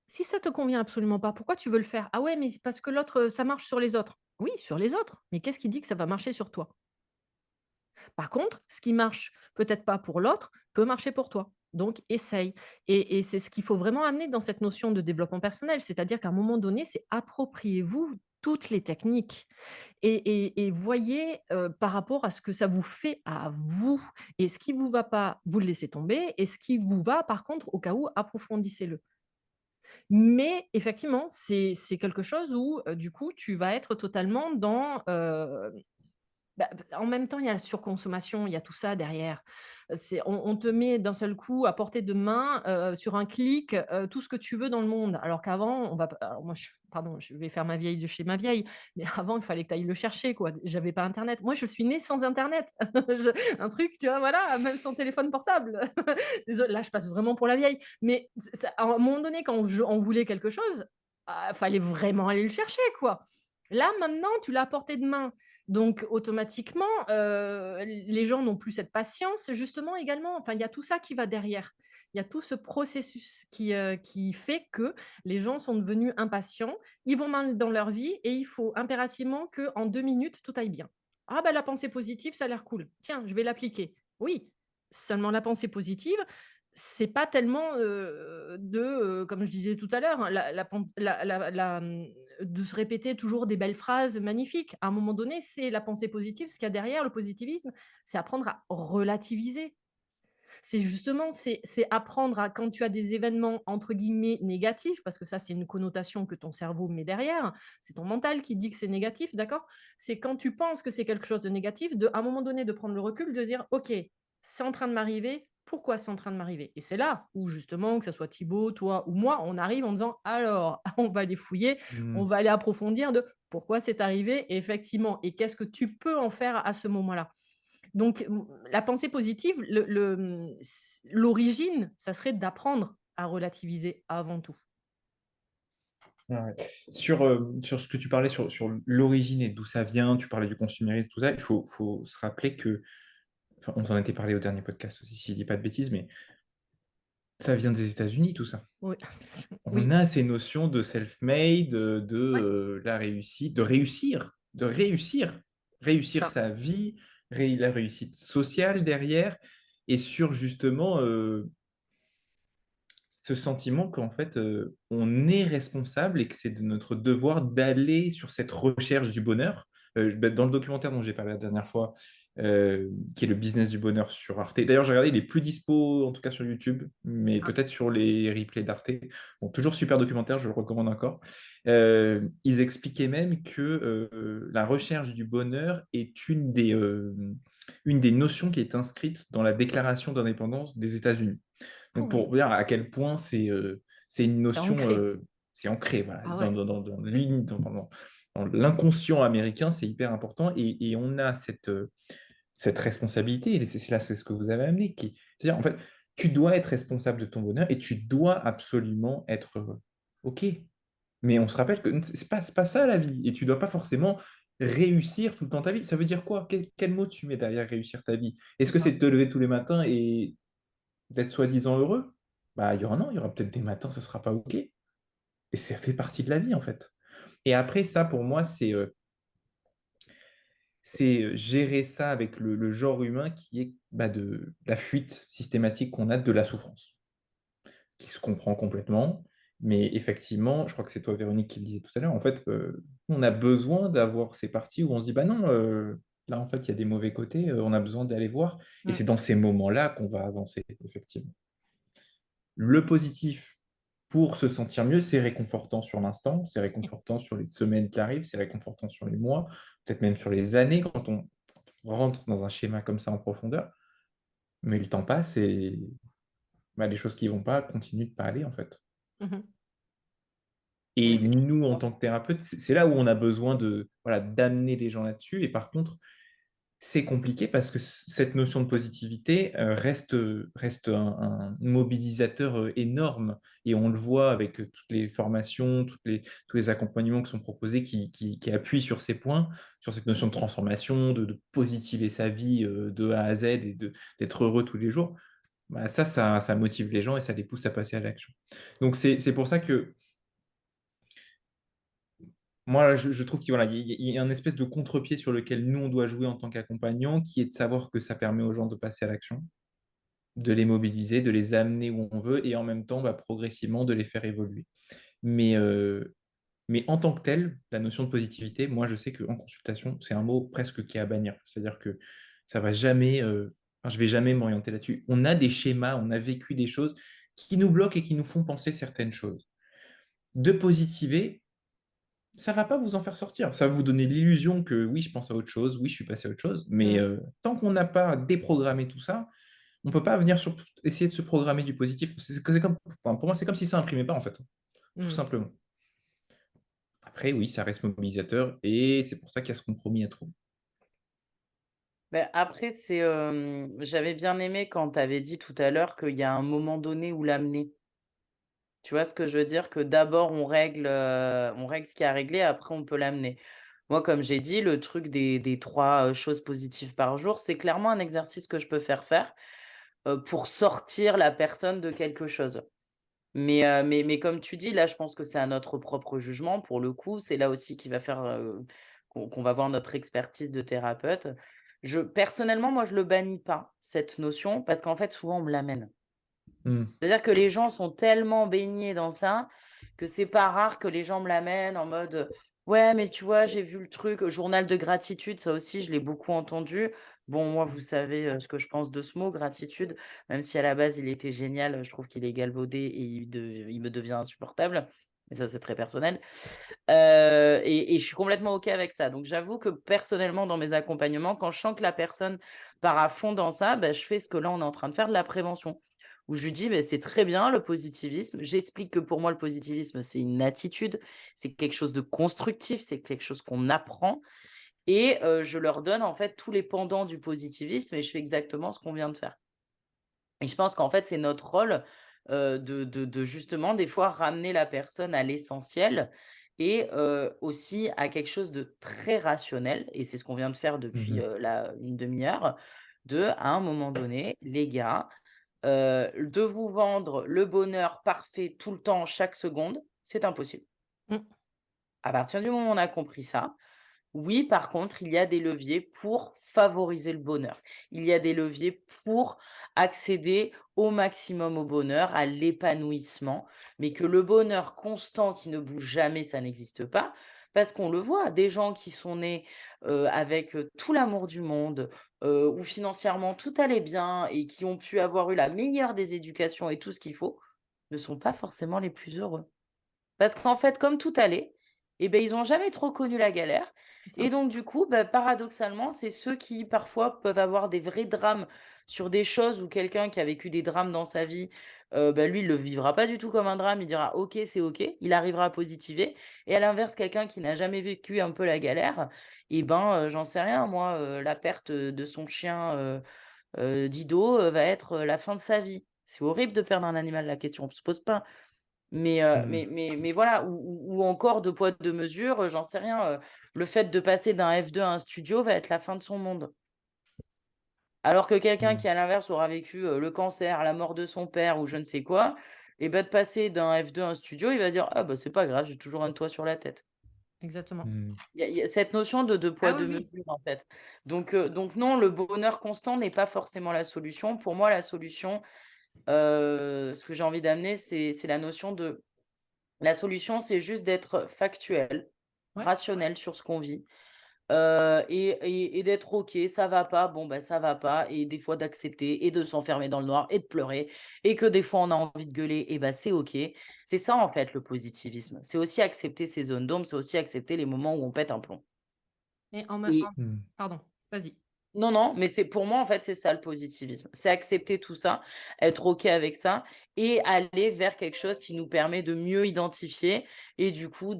si ça te convient absolument pas, pourquoi tu veux le faire? Ah ouais, mais c'est parce que l'autre, ça marche sur les autres. Oui, sur les autres, mais qu'est-ce qui dit que ça va marcher sur toi? Par contre, ce qui marche peut-être pas pour l'autre, peut marcher pour toi. Donc essaye. Et c'est ce qu'il faut vraiment amener dans cette notion de développement personnel. C'est-à-dire qu'à un moment donné, c'est appropriez-vous toutes les techniques et voyez, par rapport à ce que ça vous fait à vous, et ce qui vous va pas, vous le laissez tomber, et ce qui vous va, par contre, au cas où, approfondissez-le. Mais effectivement, c'est quelque chose où, du coup, tu vas être totalement dans, en même temps, il y a la surconsommation, il y a tout ça derrière. On te met d'un seul coup à portée de main, sur un clic, tout ce que tu veux dans le monde. Alors qu'avant, on va pas alors moi, pardon, je vais faire ma vieille de chez ma vieille, mais avant, il fallait que tu ailles le chercher, quoi. J'avais pas internet. Moi, je suis née sans internet. Un truc, tu vois, voilà, même sans téléphone portable. Désolée, là, je passe vraiment pour la vieille. Mais à un moment donné, quand on voulait quelque chose, fallait vraiment aller le chercher, quoi. Là, maintenant, tu l'as à portée de main. Donc automatiquement, les gens n'ont plus cette patience, justement, également. Enfin, il y a tout ça qui va derrière. Il y a tout ce processus qui fait que les gens sont devenus impatients, ils vont mal dans leur vie et il faut impérativement qu'en 2 minutes, tout aille bien. «Ah bah, la pensée positive, ça a l'air cool. Tiens, je vais l'appliquer». Oui, seulement la pensée positive, c'est pas tellement, comme je disais tout à l'heure, hein, de se répéter toujours des belles phrases magnifiques. À un moment donné, c'est la pensée positive. Ce qu'il y a derrière le positivisme, c'est apprendre à relativiser. C'est justement, c'est apprendre à, quand tu as des événements entre guillemets négatifs, parce que ça, c'est une connotation que ton cerveau met derrière, c'est ton mental qui dit que c'est négatif, d'accord? C'est quand tu penses que c'est quelque chose de négatif, à un moment donné, de prendre le recul, de dire, OK, c'est en train de m'arriver, pourquoi c'est en train de m'arriver? Et c'est là où justement, que ce soit Thibaut, toi ou moi, on arrive en disant, alors, on va aller fouiller, on va aller approfondir de pourquoi c'est arrivé, et effectivement, et qu'est-ce que tu peux en faire à ce moment-là. Donc, la pensée positive, l'origine, ça serait d'apprendre à relativiser avant tout. Ouais. Sur ce que tu parlais sur l'origine et d'où ça vient, tu parlais du consumérisme, tout ça, faut se rappeler que, enfin, on s'en était parlé au dernier podcast aussi, si je dis pas de bêtises, mais ça vient des États-Unis, tout ça. Oui, On oui, a ces notions de self-made, de ouais, la réussite, réussir ça. sa vie, la réussite sociale derrière, et sur justement ce sentiment qu'en fait, on est responsable et que c'est de notre devoir d'aller sur cette recherche du bonheur. Dans le documentaire dont j'ai parlé la dernière fois, qui est le business du bonheur sur Arte. D'ailleurs, j'ai regardé, il est plus dispo, en tout cas sur YouTube, mais Ah, peut-être sur les replays d'Arte. Bon, toujours super documentaire, je le recommande encore. Ils expliquaient même que la recherche du bonheur est une des notions qui est inscrite dans la Déclaration d'indépendance des États-Unis. ah Donc, pour oui, dire à quel point c'est une c'est notion, ancré. c'est ancré voilà, Ah ouais, dans l'inconscient américain, c'est hyper important. Et on a cette responsabilité, et c'est ce que vous avez amené, c'est-à-dire, en fait, tu dois être responsable de ton bonheur et tu dois absolument être heureux. OK, mais on se rappelle que c'est pas ça la vie, et tu dois pas forcément réussir tout le temps ta vie. Ça veut dire quoi? Quel mot tu mets derrière réussir ta vie? Est-ce c'est que c'est ça. de te lever tous les matins et d'être soi-disant heureux? Bah, il y aura non, il y aura peut-être des matins, ça sera pas OK. Et ça fait partie de la vie, en fait. Et après, ça, pour moi, c'est gérer ça avec le genre humain qui est bah, de la fuite systématique qu'on a de la souffrance, qui se comprend complètement. Mais effectivement, je crois que c'est toi, Véronique, qui le disais tout à l'heure, en fait, on a besoin d'avoir ces parties où on se dit, bah non, là, en fait, il y a des mauvais côtés, on a besoin d'aller voir. Et Mm. c'est dans ces moments-là qu'on va avancer, effectivement. Le positif, pour se sentir mieux, c'est réconfortant sur l'instant, c'est réconfortant sur les semaines qui arrivent, c'est réconfortant sur les mois, peut-être même sur les années, quand on rentre dans un schéma comme ça en profondeur. Mais le temps passe et bah, les choses qui vont pas continuent de pas aller, en fait. Mhm. Mais Et c'est nous, en justement tant ça. que thérapeute, c'est là où on a besoin voilà, d'amener les gens là-dessus. Et par contre, c'est compliqué parce que cette notion de positivité reste un mobilisateur énorme. Et on le voit avec toutes les formations, tous les accompagnements qui sont proposés qui appuient sur ces points, sur cette notion de transformation, de positiver sa vie de A à Z et d'être heureux tous les jours. Bah, ça motive les gens et ça les pousse à passer à l'action. Donc, c'est pour ça que moi, je trouve qu'il y a un espèce de contre-pied sur lequel nous, on doit jouer en tant qu'accompagnant, qui est de savoir que ça permet aux gens de passer à l'action, de les mobiliser, de les amener où on veut, et en même temps, bah, progressivement, de les faire évoluer. Mais, euh, mais en tant que tel, la notion de positivité, moi, je sais qu'en consultation, c'est un mot presque qui est à bannir. C'est-à-dire que ça va jamais, enfin, je vais jamais m'orienter là-dessus. On a des schémas, on a vécu des choses qui nous bloquent et qui nous font penser certaines choses. De positiver, ça va pas vous en faire sortir. Ça va vous donner l'illusion que oui, je pense à autre chose, oui, je suis passé à autre chose. Mais Mm. tant qu'on n'a pas déprogrammé tout ça, on peut pas venir essayer de se programmer du positif. Enfin, pour moi, c'est comme si ça imprimait pas, en fait, tout Mm. simplement. Après, oui, ça reste mobilisateur et c'est pour ça qu'il y a ce compromis à trouver. Ben, après, j'avais bien aimé quand tu avais dit tout à l'heure qu'il y a un moment donné où l'amener. Tu vois ce que je veux dire? Que d'abord on règle ce qu'il y a à régler, après on peut l'amener. Moi, comme j'ai dit, le truc des 3 choses positives par jour, c'est clairement un exercice que je peux faire, pour sortir la personne de quelque chose. Mais comme tu dis, là, je pense que c'est à notre propre jugement pour le coup. C'est là aussi qu'il va faire, qu'on va voir notre expertise de thérapeute. Personnellement, moi, je le bannis pas, cette notion, parce qu'en fait, souvent, on me l'amène. Hmm. C'est-à-dire que les gens sont tellement baignés dans ça que c'est pas rare que les gens me l'amènent en mode ouais, mais tu vois, j'ai vu le truc, journal de gratitude, ça aussi, je l'ai beaucoup entendu. Bon, moi, vous savez ce que je pense de ce mot, gratitude, même si à la base, il était génial, je trouve qu'il est galvaudé et il me devient insupportable. Mais ça, c'est très personnel. Et je suis complètement OK avec ça. Donc, j'avoue que personnellement, dans mes accompagnements, quand je sens que la personne part à fond dans ça, bah, je fais ce que là, on est en train de faire, de la prévention. Où je lui dis: «Beh, c'est très bien le positivisme». J'explique que pour moi, le positivisme, c'est une attitude, c'est quelque chose de constructif, c'est quelque chose qu'on apprend et je leur donne, en fait, tous les pendants du positivisme et je fais exactement ce qu'on vient de faire. Et je pense qu'en fait, c'est notre rôle, de justement, des fois, ramener la personne à l'essentiel et aussi à quelque chose de très rationnel et c'est ce qu'on vient de faire depuis, Mhm. là, une demi heure, à un moment donné, les gars, de vous vendre le bonheur parfait tout le temps, chaque seconde, c'est impossible. Mm. À partir du moment où on a compris ça, oui, par contre, il y a des leviers pour favoriser le bonheur. Il y a des leviers pour accéder au maximum au bonheur, à l'épanouissement, mais que le bonheur constant qui ne bouge jamais, ça n'existe pas. Parce qu'on le voit, des gens qui sont nés avec tout l'amour du monde, où financièrement tout allait bien et qui ont pu avoir eu la meilleure des éducations et tout ce qu'il faut, ne sont pas forcément les plus heureux. Parce qu'en fait, comme tout allait, eh ben, ils ont jamais trop connu la galère C'est et ça. donc du coup, bah, paradoxalement, c'est ceux qui parfois peuvent avoir des vrais drames sur des choses où quelqu'un qui a vécu des drames dans sa vie, bah, lui, il le vivra pas du tout comme un drame, il dira: «OK, c'est OK», il arrivera à positiver et à l'inverse, quelqu'un qui n'a jamais vécu un peu la galère et ben, j'en sais rien moi, la perte, de son chien, Dido, va être, la fin de sa vie. C'est horrible de perdre un animal, la question ne se pose pas. Mhm. Mais voilà, ou encore 2 poids 2 mesures, j'en sais rien, le fait de passer d'un F2 à un studio va être la fin de son monde. Alors que quelqu'un Mhm. qui, à l'inverse, aura vécu, le cancer, la mort de son père ou je ne sais quoi et bah, de passer d'un F2 à un studio, il va dire: «Ah bah, c'est pas grave, j'ai toujours un toit sur la tête». Exactement. Mhm. Il y a cette notion de 2 poids Ah oui, 2 oui. mesures, en fait. Donc non, le bonheur constant n'est pas forcément la solution. Pour moi, la solution, ce que j'ai envie d'amener, c'est la notion de la solution, c'est juste d'être factuel, Ouais. rationnel sur ce qu'on vit, et d'être OK, ça va pas, bon, bah, ça va pas et des fois d'accepter et de s'enfermer dans le noir et de pleurer et que des fois on a envie de gueuler et bah, c'est OK. C'est ça, en fait, le positivisme. C'est aussi accepter ces zones d'ombre, c'est aussi accepter les moments où on pète un plomb Et en même et pardon, vas-y. non, non, mais c'est pour moi, en fait, c'est ça le positivisme. C'est accepter tout ça, être OK avec ça et aller vers quelque chose qui nous permet de mieux identifier et du coup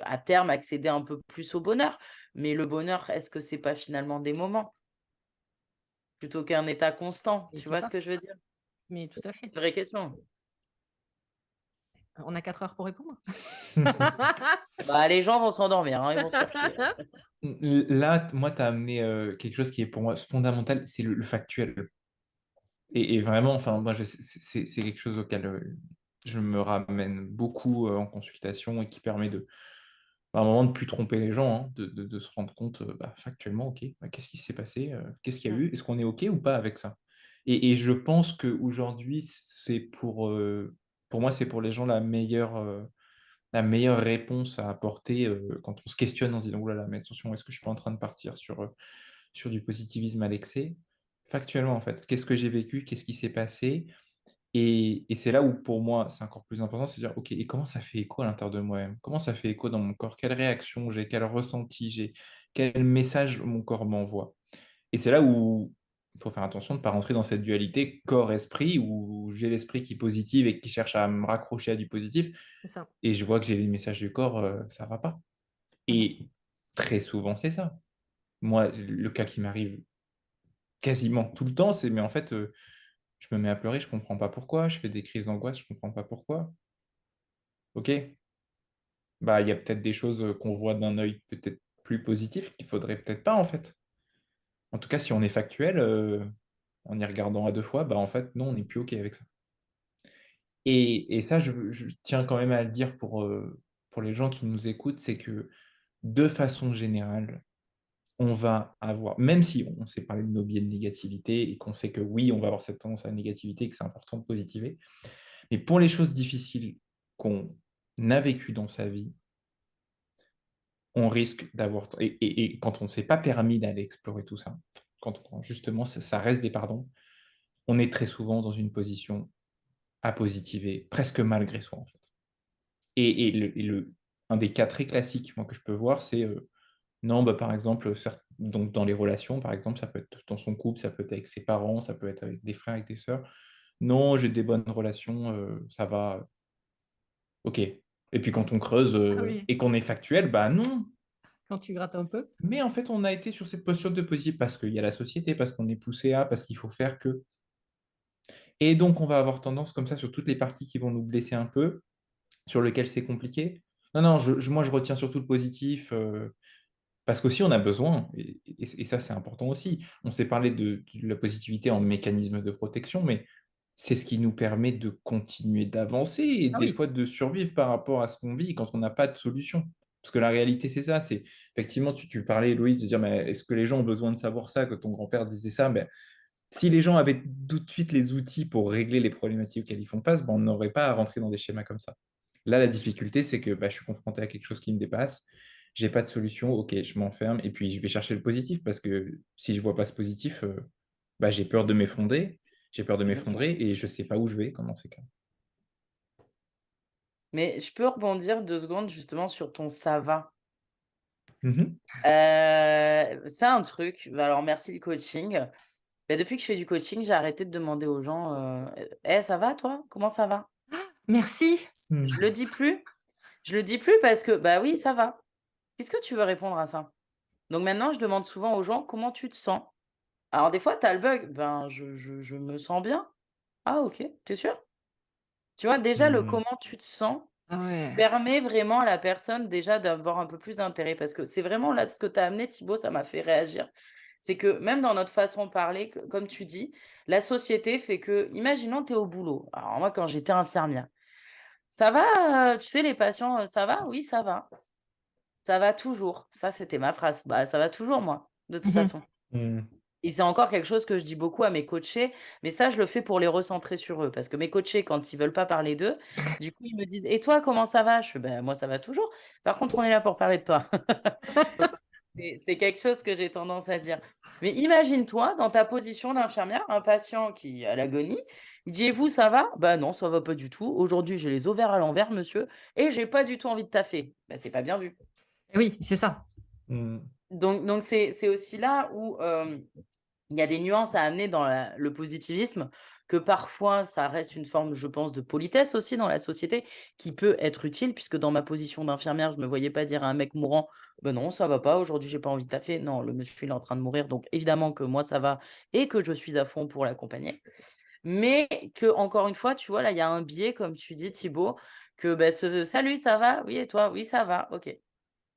à terme, accéder un peu plus au bonheur. Mais le bonheur, est-ce que c'est pas finalement des moments plutôt qu'un état constant? Et Tu c'est vois ce ça, que je veux dire? mais tout à fait. Vraie question. On a 4 heures pour répondre? Bah, les gens vont s'endormir, hein, ils vont se faire chier. Là, moi, tu as amené quelque chose qui est pour moi fondamental, c'est le factuel. Et vraiment, enfin, moi, c'est quelque chose auquel je me ramène beaucoup en consultation et qui permet à un moment de plus tromper les gens, hein, de se rendre compte factuellement, ok, qu'est-ce qui s'est passé, qu'est-ce qu'il y a eu, est-ce qu'on est ok ou pas avec ça? Et je pense qu'aujourd'hui, pour moi, c'est pour les gens la meilleure réponse à apporter quand on se questionne en se disant, oulala, mais attention, est-ce que je suis pas en train de partir sur du positivisme à l'excès? Factuellement, en fait, qu'est-ce que j'ai vécu, qu'est-ce qui s'est passé? Et c'est là où, pour moi, c'est encore plus important, c'est de dire, OK, et comment ça fait écho à l'intérieur de moi-même? Comment ça fait écho dans mon corps? Quelle réaction j'ai? Quel ressenti j'ai? Quel message mon corps m'envoie? Et c'est là où il faut faire attention de ne pas rentrer dans cette dualité corps-esprit, où j'ai l'esprit qui positive et qui cherche à me raccrocher à du positif, C'est ça. et je vois que j'ai les messages du corps, ça va pas. Et très souvent, c'est ça. Moi, le cas qui m'arrive quasiment tout le temps, c'est, mais en fait, je me mets à pleurer, je comprends pas pourquoi, je fais des crises d'angoisse, je comprends pas pourquoi. Ok, bah il y a peut-être des choses qu'on voit d'un œil peut-être plus positif qu'il faudrait peut-être pas en fait. En tout cas, si on est factuel, en y regardant à deux fois, bah en fait non, on n'est plus ok avec ça. Et ça, je tiens quand même à le dire pour les gens qui nous écoutent, c'est que de façon générale, on va avoir, même si on s'est parlé de nos biais de négativité et qu'on sait que oui, on va avoir cette tendance à la négativité et que c'est important de positiver, mais pour les choses difficiles qu'on a vécues dans sa vie, on risque d'avoir... Et quand on ne s'est pas permis d'aller explorer tout ça, quand justement ça reste des pardons, on est très souvent dans une position à positiver, presque malgré soi en fait. Un des cas très classiques moi, que je peux voir, c'est non, bah, par exemple, donc dans les relations, par exemple, ça peut être dans son couple, ça peut être avec ses parents, ça peut être avec des frères, avec des sœurs. Non, j'ai des bonnes relations, ça va, ok. Et puis quand on creuse Ah oui, et qu'on est factuel, bah non. quand tu grattes un peu. Mais en fait, on a été sur cette posture de positif parce qu'il y a la société, parce qu'on est poussé à, parce qu'il faut faire que. Et donc, on va avoir tendance comme ça sur toutes les parties qui vont nous blesser un peu, sur lesquelles c'est compliqué. Non, non, moi, je retiens surtout le positif. Parce qu'aussi, on a besoin, et ça, c'est important aussi. On s'est parlé de la positivité en mécanisme de protection, mais c'est ce qui nous permet de continuer d'avancer et Ah des oui, fois de survivre par rapport à ce qu'on vit quand on n'a pas de solution. Parce que la réalité, c'est ça. C'est effectivement, tu parlais, Louise, de dire, mais est-ce que les gens ont besoin de savoir ça, que ton grand-père disait ça? Ben, si les gens avaient tout de suite les outils pour régler les problématiques auxquelles ils font face, ben, on n'aurait pas à rentrer dans des schémas comme ça. Là, la difficulté, c'est que bah, je suis confronté à quelque chose qui me dépasse. J'ai pas de solution. Ok, je m'enferme et puis je vais chercher le positif parce que si je vois pas ce positif, bah, j'ai peur de m'effondrer. J'ai peur de Bien sûr. m'effondrer et je sais pas où je vais comme dans ces cas. Mais je peux rebondir 2 secondes justement sur ton «ça va». Mhm. C'est un truc, bah, alors merci le coaching. Bah, depuis que je fais du coaching, j'ai arrêté de demander aux gens, «Eh, ça va toi? Comment ça va?» merci. Je le dis plus. Je le dis plus parce que, bah, oui, ça va. Qu'est-ce que tu veux répondre à ça? Donc maintenant, je demande souvent aux gens: «Comment tu te sens?» Alors des fois, tu as le bug: «Ben, je me sens bien». «Ah OK, tu es sûr?» Tu vois? Déjà le Mhm. comment tu te sens Ah ouais. permet vraiment à la personne déjà d'avoir un peu plus d'intérêt parce que c'est vraiment là ce que tu as amené Thibaut, ça m'a fait réagir. C'est que même dans notre façon de parler, comme tu dis, la société fait que, imaginons tu es au boulot. Alors moi quand j'étais infirmière, ça va, tu sais les patients, ça va? Oui, ça va. Ça va toujours. Ça c'était ma phrase. Bah ça va toujours moi, de toute Mmh. façon. Mhm. Et c'est encore quelque chose que je dis beaucoup à mes coachés, mais ça, je le fais pour les recentrer sur eux. Parce que mes coachés, quand ils veulent pas parler d'eux, du coup, ils me disent: «Et toi, comment ça va?» Je fais: «Bah, moi, ça va toujours. Par contre, on est là pour parler de toi». C'est quelque chose que j'ai tendance à dire. Mais imagine-toi dans ta position d'infirmière, un patient qui est à l'agonie, il dit: «Et vous, ça va?» «Bah non, ça va pas du tout. Aujourd'hui, j'ai les ovaires à l'envers, monsieur, et j'ai pas du tout envie de taffer». Bah, c'est pas bien vu. Eh oui, c'est ça. Mm. Donc c'est aussi là où, il y a des nuances à amener dans le positivisme, que parfois ça reste une forme, je pense, de politesse aussi dans la société, qui peut être utile, puisque dans ma position d'infirmière, je ne me voyais pas dire à un mec mourant: «Ben non, ça va pas, aujourd'hui j'ai pas envie de taffer». Non, le monsieur il est en train de mourir, donc évidemment que moi ça va et que je suis à fond pour l'accompagner. Mais que encore une fois, tu vois, là, il y a un biais, comme tu dis Thibaut, que, bah, ce: «Salut, ça va? Oui et toi? Oui, ça va, OK».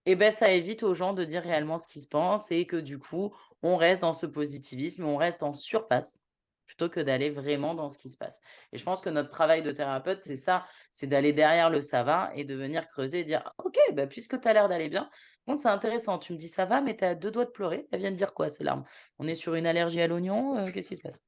Et ben ça évite aux gens de dire réellement ce qu'ils se pensent et que du coup, on reste dans ce positivisme, on reste en surface, plutôt que d'aller vraiment dans ce qui se passe. Et je pense que notre travail de thérapeute, c'est ça, c'est d'aller derrière le «ça va» et de venir creuser et dire: «Ah, «OK, bah, puisque tu as l'air d'aller bien, contre c'est intéressant, tu me dis ça va, mais tu es à 2 doigts de pleurer. Elles viennent dire quoi ces larmes? On est sur une allergie à l'oignon? Qu'est-ce qui se passe?»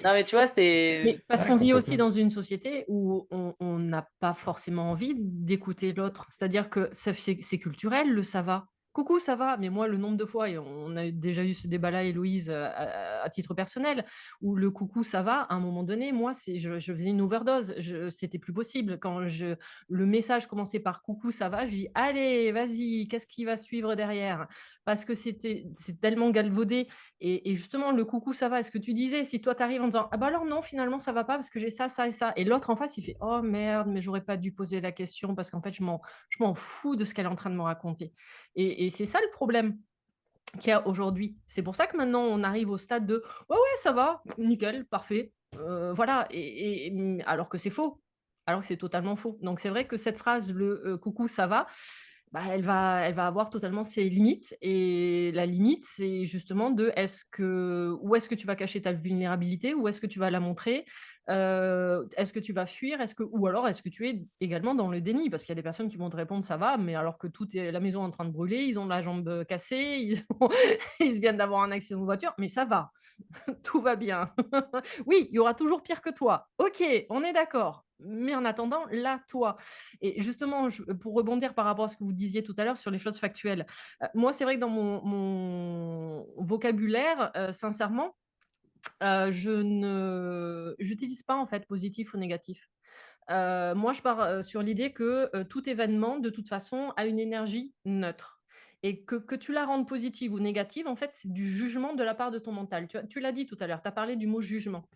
Non mais tu vois, Mais c'est parce Ouais, qu'on vit aussi complètement. dans une société où on n'a pas forcément envie d'écouter l'autre. C'est-à-dire que c'est culturel, le ça va. Coucou, ça va. Mais moi, le nombre de fois, et on a déjà eu ce débat-là, Héloïse, à titre personnel, où le coucou, ça va, à un moment donné, moi, je faisais une overdose. C'était plus possible. Le message commençait par coucou, ça va, je dis allez, vas-y, qu'est-ce qui va suivre derrière? Parce que c'est tellement galvaudé. Et justement, le coucou, ça va. Est-ce que tu disais, si toi, tu arrives en disant, ah bah alors non, finalement, ça va pas parce que j'ai ça, ça et ça. Et l'autre en face, il fait, oh merde, mais j'aurais pas dû poser la question parce qu'en fait, je m'en fous de ce qu'elle est en train de me raconter. Et c'est ça le problème qu'il y a aujourd'hui. C'est pour ça que maintenant, on arrive au stade de, ouais, ouais, ça va, nickel, parfait. Voilà. Alors que c'est faux. Alors que c'est totalement faux. Donc, c'est vrai que cette phrase, le coucou, ça va, bah, elle va avoir totalement ses limites. Et la limite, c'est justement de où est-ce que tu vas cacher ta vulnérabilité, où est-ce que tu vas la montrer, est-ce que tu vas fuir, ou alors est-ce que tu es également dans le déni, parce qu'il y a des personnes qui vont te répondre ça va, mais alors que la maison est en train de brûler, ils ont la jambe cassée, ils viennent d'avoir un accident de voiture, mais ça va, tout va bien. Oui, il y aura toujours pire que toi. Ok, on est d'accord. Mais en attendant, là, toi. Et justement, pour rebondir par rapport à ce que vous disiez tout à l'heure sur les choses factuelles, moi, c'est vrai que dans mon vocabulaire, sincèrement, je n'utilise pas en fait positif ou négatif. Moi, je pars sur l'idée que tout événement, de toute façon, a une énergie neutre. Et que tu la rendes positive ou négative, en fait, c'est du jugement de la part de ton mental. Tu l'as dit tout à l'heure, tu as parlé du mot jugement.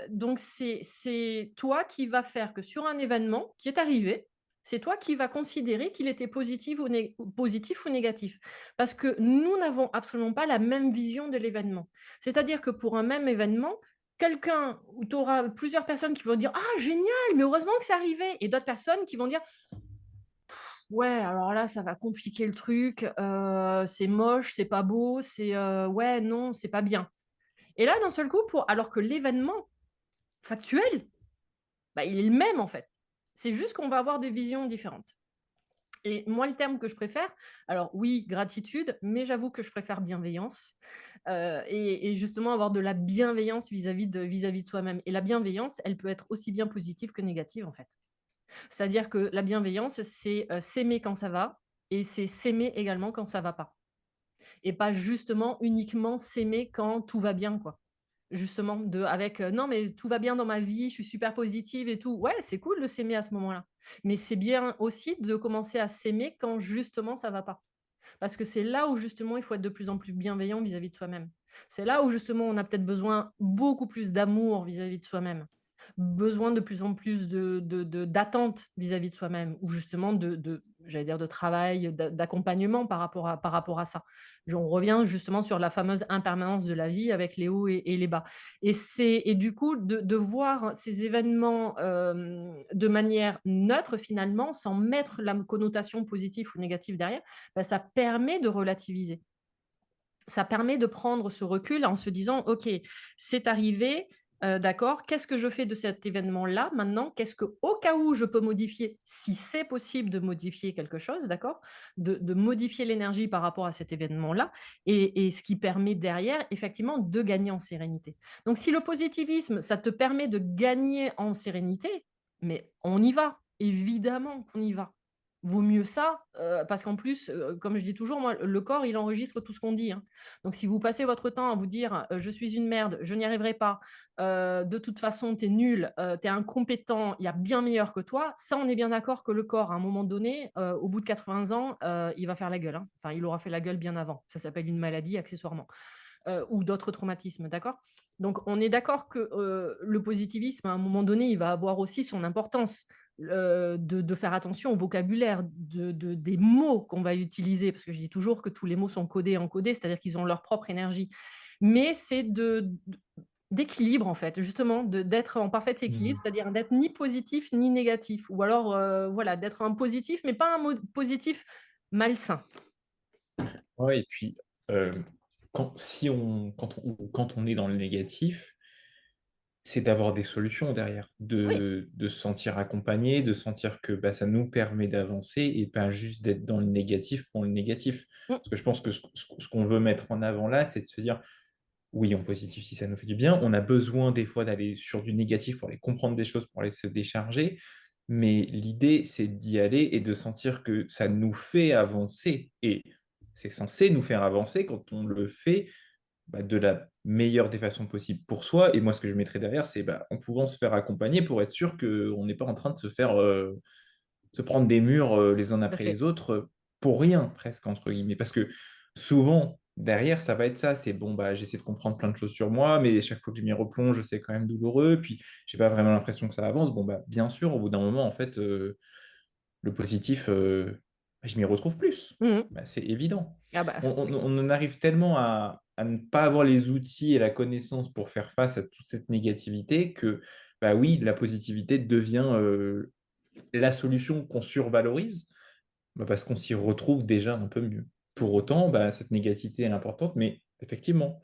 Donc, c'est toi qui vas faire que sur un événement qui est arrivé, c'est toi qui vas considérer qu'il était positif ou négatif. Parce que nous n'avons absolument pas la même vision de l'événement. C'est-à-dire que pour un même événement, quelqu'un où tu auras plusieurs personnes qui vont dire ah génial, mais heureusement que c'est arrivé, et d'autres personnes qui vont dire ouais, alors là ça va compliquer le truc, c'est moche, c'est pas beau, c'est ouais non, c'est pas bien. Et là d'un seul coup, alors que l'événement factuel, bah, il est le même en fait. C'est juste qu'on va avoir des visions différentes. Et moi, le terme que je préfère, alors oui, gratitude, mais j'avoue que je préfère bienveillance. Et justement, avoir de la bienveillance vis-à-vis de soi-même. Et la bienveillance, elle peut être aussi bien positive que négative, en fait. C'est-à-dire que la bienveillance, c'est s'aimer quand ça va, et c'est s'aimer également quand ça va pas. Et pas justement uniquement s'aimer quand tout va bien, quoi. Justement, non, mais tout va bien dans ma vie, je suis super positive et tout. Ouais, c'est cool de s'aimer à ce moment-là. Mais c'est bien aussi de commencer à s'aimer quand justement ça va pas. Parce que c'est là où justement il faut être de plus en plus bienveillant vis-à-vis de soi-même. C'est là où justement on a peut-être besoin beaucoup plus d'amour vis-à-vis de soi-même, besoin de plus en plus d'attente vis-à-vis de soi-même, ou justement j'allais dire de travail, d'accompagnement par rapport à ça. On revient justement sur la fameuse impermanence de la vie avec les hauts et les bas. Et du coup, de voir ces événements de manière neutre finalement, sans mettre la connotation positive ou négative derrière, bah, ça permet de relativiser. Ça permet de prendre ce recul en se disant, OK, c'est arrivé, d'accord, qu'est-ce que je fais de cet événement-là maintenant? Qu'est-ce que, au cas où je peux modifier, si c'est possible de modifier quelque chose, d'accord? De modifier l'énergie par rapport à cet événement-là, et ce qui permet derrière, effectivement, de gagner en sérénité. Donc si le positivisme, ça te permet de gagner en sérénité, mais on y va, évidemment qu'on y va. vaut mieux ça, parce qu'en plus, comme je dis toujours, moi, le corps, il enregistre tout ce qu'on dit, hein. Donc, si vous passez votre temps à vous dire, je suis une merde, je n'y arriverai pas, de toute façon, tu es nul, tu es incompétent, il y a bien meilleur que toi, ça, on est bien d'accord que le corps, à un moment donné, au bout de 80 ans, il va faire la gueule, hein. Enfin, il aura fait la gueule bien avant. Ça s'appelle une maladie, accessoirement, ou d'autres traumatismes, d'accord? Donc, on est d'accord que le positivisme, à un moment donné, il va avoir aussi son importance, de faire attention au vocabulaire, des mots qu'on va utiliser, parce que je dis toujours que tous les mots sont codés et encodés, c'est-à-dire qu'ils ont leur propre énergie. Mais c'est d'équilibre, en fait, justement, d'être en parfait équilibre, c'est-à-dire d'être ni positif ni négatif, ou alors voilà, d'être un positif, mais pas un positif malsain. Ouais, et puis, euh, quand on est dans le négatif, c'est d'avoir des solutions derrière, Oui. de se sentir accompagné, de sentir que bah, ça nous permet d'avancer et pas juste d'être dans le négatif pour le négatif. Mm. Parce que je pense que ce qu'on veut mettre en avant là, c'est de se dire, oui, en positif, si ça nous fait du bien, on a besoin des fois d'aller sur du négatif pour aller comprendre des choses, pour aller se décharger, mais l'idée, c'est d'y aller et de sentir que ça nous fait avancer. Et c'est censé nous faire avancer quand on le fait bah, de la meilleure des façons possibles pour soi. Et moi, ce que je mettrais derrière, c'est bah, en pouvant se faire accompagner pour être sûr qu'on n'est pas en train de se faire se prendre des murs les uns Tout à après fait. les autres pour rien, presque, entre guillemets. Parce que souvent, derrière, ça va être ça. C'est bon, bah, j'essaie de comprendre plein de choses sur moi, mais chaque fois que je m'y replonge, c'est quand même douloureux. Puis, j'ai pas vraiment l'impression que ça avance. Bon, bah, bien sûr, au bout d'un moment, en fait, le positif, je m'y retrouve plus. Mhm. Bah, c'est évident. Ah bah, oui. On en arrive tellement à ne pas avoir les outils et la connaissance pour faire face à toute cette négativité que, bah oui, la positivité devient la solution qu'on survalorise bah, parce qu'on s'y retrouve déjà un peu mieux. Pour autant, bah, cette négativité est importante, mais effectivement,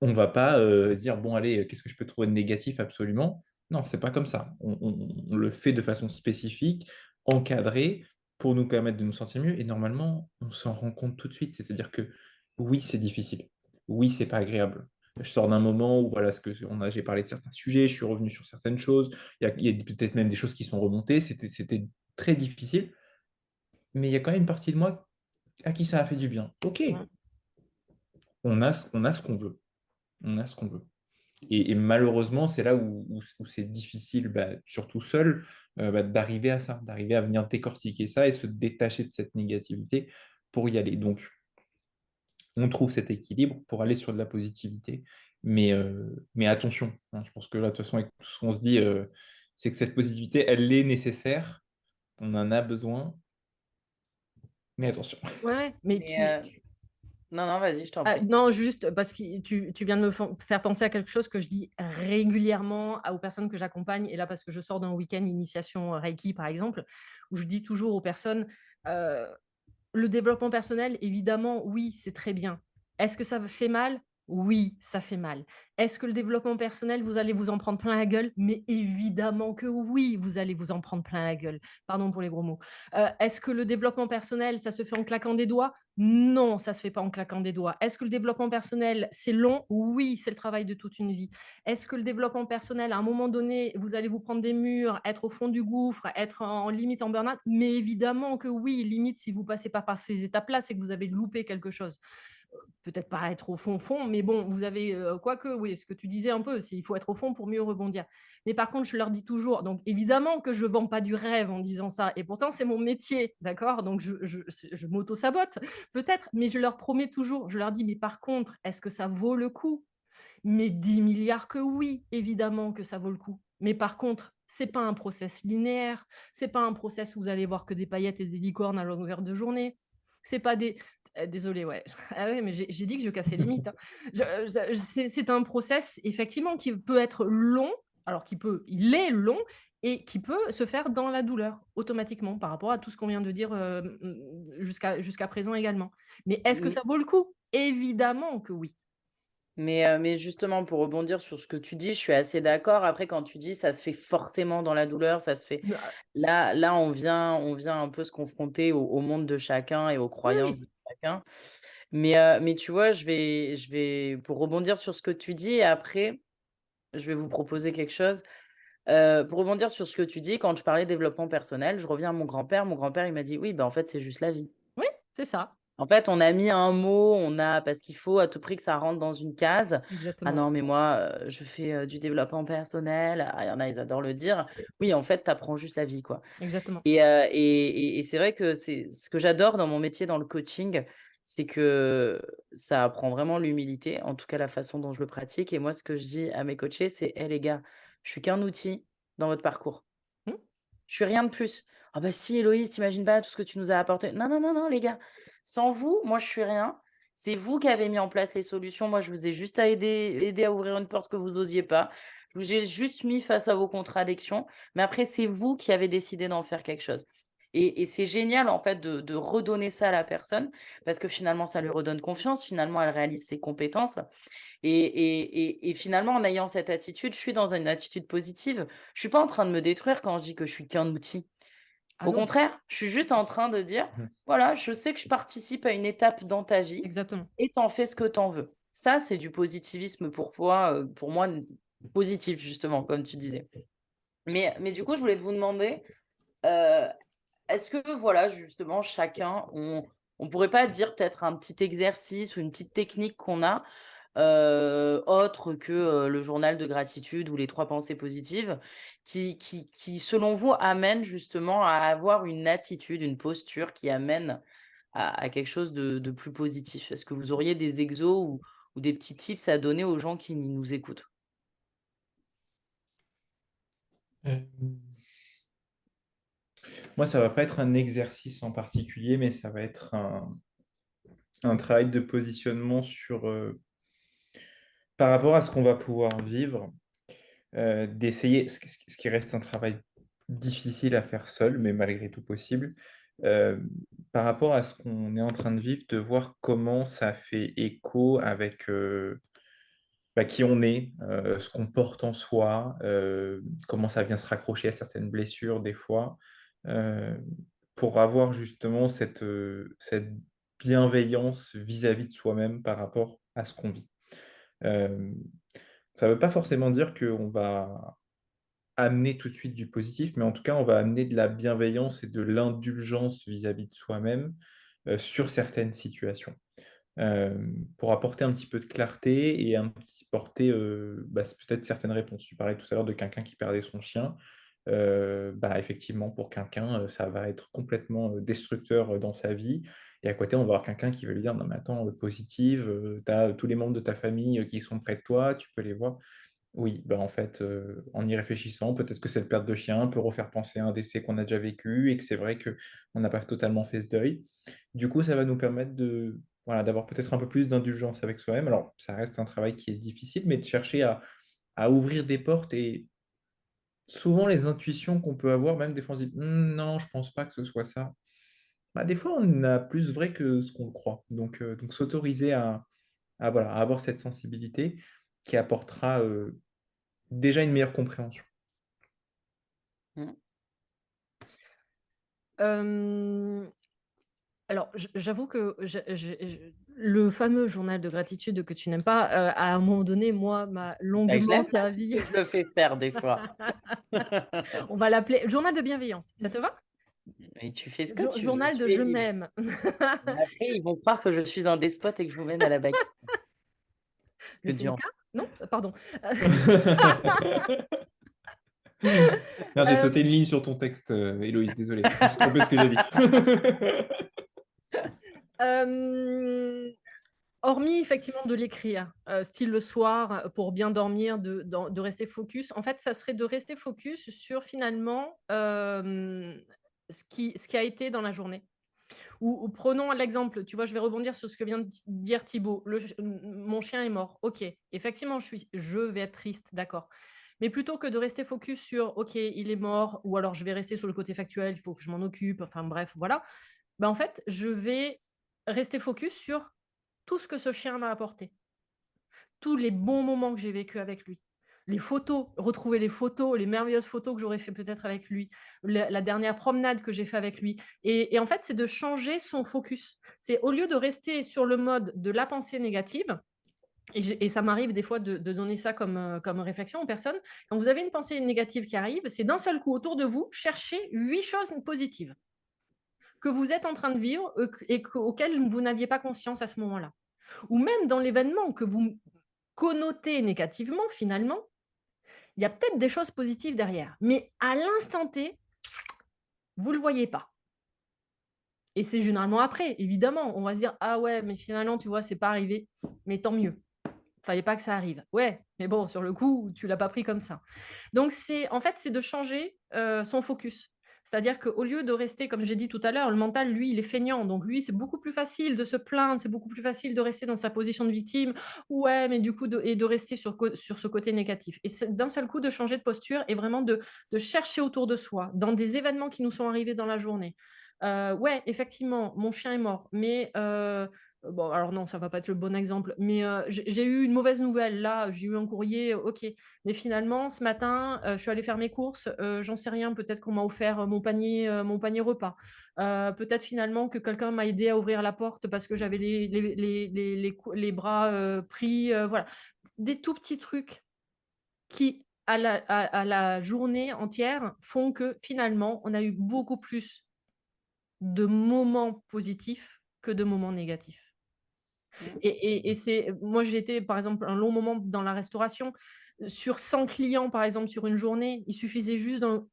on ne va pas se dire, bon, allez, qu'est-ce que je peux trouver de négatif absolument? Non, c'est pas comme ça. On le fait de façon spécifique, encadrée, pour nous permettre de nous sentir mieux. Et normalement, on s'en rend compte tout de suite. C'est-à-dire que oui, c'est difficile. Oui, c'est pas agréable. Je sors d'un moment où voilà, j'ai parlé de certains sujets, je suis revenu sur certaines choses. Il y a peut-être même des choses qui sont remontées. C'était très difficile mais il y a quand même une partie de moi à qui ça a fait du bien. Ok, Mhm. on a ce qu'on veut. On a ce qu'on veut. Et malheureusement, c'est là où c'est difficile, bah, surtout seul, bah, d'arriver à ça, d'arriver à venir décortiquer ça et se détacher de cette négativité pour y aller. Donc, on trouve cet équilibre pour aller sur de la positivité. Mais attention, hein, je pense que là, de toute façon, avec tout ce qu'on se dit, c'est que cette positivité, elle est nécessaire, on en a besoin, mais attention. Ouais, mais Mais non, non, vas-y, je t'en Ah, prie. non, juste parce que tu viens de me faire penser à quelque chose que je dis régulièrement aux personnes que j'accompagne. Et là, parce que je sors d'un week-end initiation Reiki, par exemple, où je dis toujours aux personnes, euh, le développement personnel, évidemment, oui, c'est très bien. Est-ce que ça fait mal? Oui, ça fait mal. Est-ce que le développement personnel, vous allez vous en prendre plein la gueule? Mais évidemment que oui, vous allez vous en prendre plein la gueule. Pardon pour les gros mots. Est-ce que le développement personnel, ça se fait en claquant des doigts? Non, ça se fait pas en claquant des doigts. Est-ce que le développement personnel, c'est long? Oui, c'est le travail de toute une vie. Est-ce que le développement personnel, à un moment donné, vous allez vous prendre des murs, être au fond du gouffre, être en limite en burn-out? Mais évidemment que oui, limite, si vous passez pas par ces étapes-là, c'est que vous avez loupé quelque chose. Peut-être pas être au fond, mais bon, vous avez, quoique, oui, ce que tu disais un peu, c'est il faut être au fond pour mieux rebondir. Mais par contre, je leur dis toujours, donc évidemment que je ne vends pas du rêve en disant ça, et pourtant c'est mon métier, d'accord? Donc je m'auto-sabote peut-être, mais je leur promets toujours, je leur dis, mais par contre, est-ce que ça vaut le coup? Mais 10 milliards que oui, évidemment que ça vaut le coup. Mais par contre, c'est pas un process linéaire, c'est pas un process où vous allez voir que des paillettes et des licornes à longueur de journée. C'est pas des. Désolé, ouais. Ah ouais, mais j'ai dit que je cassais les mythes, hein. C'est un process, effectivement, qui peut être long, alors il est long, et qui peut se faire dans la douleur, automatiquement, par rapport à tout ce qu'on vient de dire jusqu'à présent également. Mais est-ce que M- ça vaut le coup? Évidemment que oui. Mais justement, pour rebondir sur ce que tu dis, je suis assez d'accord. Après, quand tu dis ça se fait forcément dans la douleur, ça se fait. Là, on vient un peu se confronter au monde de chacun et aux Oui, croyances oui. de chacun. Mais tu vois, pour rebondir sur ce que tu dis, et après, je vais vous proposer quelque chose. Pour rebondir sur ce que tu dis, quand je parlais développement personnel, je reviens à mon grand-père. Mon grand-père, il m'a dit: «Oui, en fait, c'est juste la vie». Oui, c'est ça, En fait, on a mis un mot, parce qu'il faut à tout prix que ça rentre dans une case. «Ah exactement, non, mais moi, je fais, du développement personnel». Ah, il y en a, ils adorent le dire. Oui, en fait, tu apprends juste la vie, quoi. exactement. Et c'est vrai que c'est ce que j'adore dans mon métier, dans le coaching, c'est que ça apprend vraiment l'humilité, en tout cas la façon dont je le pratique. Et moi, ce que je dis à mes coachés, c'est: «Hé les gars, je suis qu'un outil dans votre parcours. Mmh, Je suis rien de plus». «Ah bah si Héloïse, tu pas tout ce que tu nous as apporté». Non, non, non, non les gars, sans vous, moi je suis rien. C'est vous qui avez mis en place les solutions. Moi, je vous ai juste aidé à ouvrir une porte que vous osiez pas. Je vous ai juste mis face à vos contradictions. Mais après, c'est vous qui avez décidé d'en faire quelque chose. Et c'est génial en fait de redonner ça à la personne parce que finalement, ça lui redonne confiance. Finalement, elle réalise ses compétences. Et finalement, en ayant cette attitude, je suis dans une attitude positive. Je suis pas en train de me détruire quand je dis que je suis qu'un outil. ah Au non, contraire, je suis juste en train de dire: Mhm. «Voilà, je sais que je participe à une étape dans ta vie exactement. et tu en fais ce que tu en veux». Ça, c'est du positivisme pour toi, pour moi, positif justement, comme tu disais. Mais du coup, je voulais vous demander, heu, est-ce que voilà, justement, chacun, on pourrait pas dire peut-être un petit exercice ou une petite technique qu'on a, autre que, le journal de gratitude ou les 3 pensées positives, qui selon vous amène justement à avoir une attitude, une posture qui amène à quelque chose de plus positif? Est-ce que vous auriez des exos ou des petits tips à donner aux gens qui nous écoutent? Euh, Moi, ça va pas être un exercice en particulier, mais ça va être un travail de positionnement par rapport à ce qu'on va pouvoir vivre, d'essayer, ce qui reste un travail difficile à faire seul, mais malgré tout possible, euh, par rapport à ce qu'on est en train de vivre, de voir comment ça fait écho avec qui on est, ce qu'on porte en soi, comment ça vient se raccrocher à certaines blessures des fois, euh, pour avoir justement cette bienveillance vis-à-vis de soi-même par rapport à ce qu'on vit. Euh, Ça ne veut pas forcément dire qu'on va amener tout de suite du positif, mais en tout cas, on va amener de la bienveillance et de l'indulgence vis-à-vis de soi-même sur certaines situations euh, pour apporter un petit peu de clarté et porter c'est peut-être certaines réponses. Tu parlais tout à l'heure de quelqu'un qui perdait son chien. Effectivement, pour quelqu'un, ça va être complètement destructeur dans sa vie. Et à côté, on va avoir quelqu'un qui va lui dire, non mais attends, positive, tu as tous les membres de ta famille qui sont près de toi, tu peux les voir. Oui, en fait, en y réfléchissant, peut-être que cette perte de chien peut refaire penser à un décès qu'on a déjà vécu et que c'est vrai qu'on n'a pas totalement fait ce deuil. Du coup, ça va nous permettre voilà, d'avoir peut-être un peu plus d'indulgence avec soi-même. Alors, ça reste un travail qui est difficile, mais de chercher à ouvrir des portes et souvent les intuitions qu'on peut avoir, même des fois on se dit non, je pense pas que ce soit ça. Des fois, on a plus vrai que ce qu'on croit. Donc s'autoriser voilà, à avoir cette sensibilité qui apportera déjà une meilleure compréhension. Mmh. Hem, alors j'avoue que le fameux journal de gratitude que tu n'aimes pas, à un moment donné, moi, m'a Bah, je longuement l'aime pas servi. puisque je le fais faire des fois. On va l'appeler journal de bienveillance, ça te va? Et tu fais ce que tu veux, Journal de tu es je libre. m'aime. Mais après, ils vont croire que je suis un despote et que je vous mène à la baguette. Mais Que c'est le Dieu. cas? Non? Pardon. Non, j'ai sauté Hem, une ligne sur ton texte, Héloïse, désolé. Je me suis trompé ce que j'ai dit. hem, hormis effectivement de l'écrire, style le soir, pour bien dormir, de rester focus, en fait, ça serait de rester focus sur finalement, ce qui a été dans la journée. Ou prenons l'exemple, tu vois? Je vais rebondir sur ce que vient de dire Thibaut. Mon chien est mort. OK, effectivement, je vais être triste, d'accord. Mais plutôt que de rester focus sur: «OK, il est mort» ou alors je vais rester sur le côté factuel, il faut que je m'en occupe, enfin bref, voilà. En fait, je vais rester focus sur tout ce que ce chien m'a apporté. Tous les bons moments que j'ai vécus avec lui. Les photos, retrouver les photos, les merveilleuses photos que j'aurais fait peut-être avec lui, la dernière promenade que j'ai fait avec lui et en fait, c'est de changer son focus. C'est au lieu de rester sur le mode de la pensée négative, Et ça m'arrive des fois de donner ça comme réflexion aux personnes. Quand vous avez une pensée négative qui arrive, c'est d'un seul coup autour de vous, cherchez 8 choses positives que vous êtes en train de vivre et auxquelles vous n'aviez pas conscience à ce moment-là. Ou même dans l'événement que vous connotez négativement, finalement, il y a peut-être des choses positives derrière. Mais à l'instant T, vous ne le voyez pas. Et c'est généralement après, évidemment, on va se dire, ah ouais, mais finalement, tu vois, c'est pas arrivé, mais tant mieux. Fallait pas que ça arrive. Ouais, mais bon, sur le coup, tu l'as pas pris comme ça. Donc, en fait, c'est de changer son focus. C'est-à-dire qu'au lieu de rester, comme j'ai dit tout à l'heure, le mental, lui, il est feignant. Donc, lui, c'est beaucoup plus facile de se plaindre, c'est beaucoup plus facile de rester dans sa position de victime. Ouais, mais du coup, et de rester sur ce côté négatif. Et c'est d'un seul coup de changer de posture et vraiment de chercher autour de soi, dans des événements qui nous sont arrivés dans la journée. Ouais, effectivement, mon chien est mort, mais bon, alors non, ça va pas être le bon exemple, mais j'ai eu une mauvaise nouvelle. Là, j'ai eu un courrier, ok. Mais finalement, ce matin, je suis allée faire mes courses. J'en sais rien. Peut-être qu'on m'a offert mon panier repas. Peut-être finalement que quelqu'un m'a aidé à ouvrir la porte parce que j'avais les bras pris. Voilà, des tout petits trucs qui, à la journée entière, font que finalement, on a eu beaucoup plus de moments positifs que de moments négatifs. Et moi, j'ai été, par exemple, un long moment dans la restauration. Sur 100 clients, par exemple, sur une journée, il suffisait juste d'un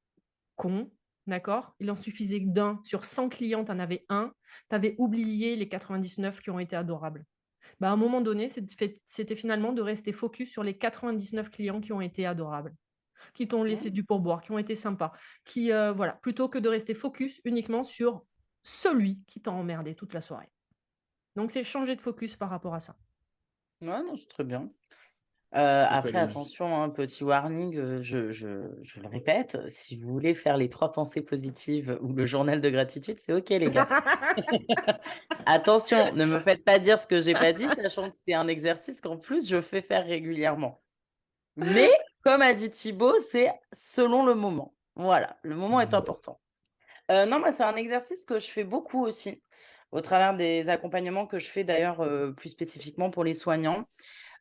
con, d'accord? Il en suffisait d'un. Sur 100 clients, tu en avais un. Tu avais oublié les 99 qui ont été adorables. Bah, à un moment donné, c'était finalement de rester focus sur les 99 clients qui ont été adorables, qui t'ont laissé du pourboire, qui ont été sympas, voilà, plutôt que de rester focus uniquement sur celui qui t'a emmerdé toute la soirée. Donc, c'est changer de focus par rapport à ça. Ouais, non, c'est très bien. C'est Après, pas attention, hein, petit warning, je le répète, si vous voulez faire les 3 pensées positives ou le journal de gratitude, c'est OK, les gars. Attention, ne me faites pas dire ce que j'ai pas dit, sachant que c'est un exercice qu'en plus je fais faire régulièrement. Mais comme a dit Thibaut, c'est selon le moment. Voilà, le moment est important. Non, moi, c'est un exercice que je fais beaucoup aussi, au travers des accompagnements que je fais d'ailleurs, plus spécifiquement pour les soignants.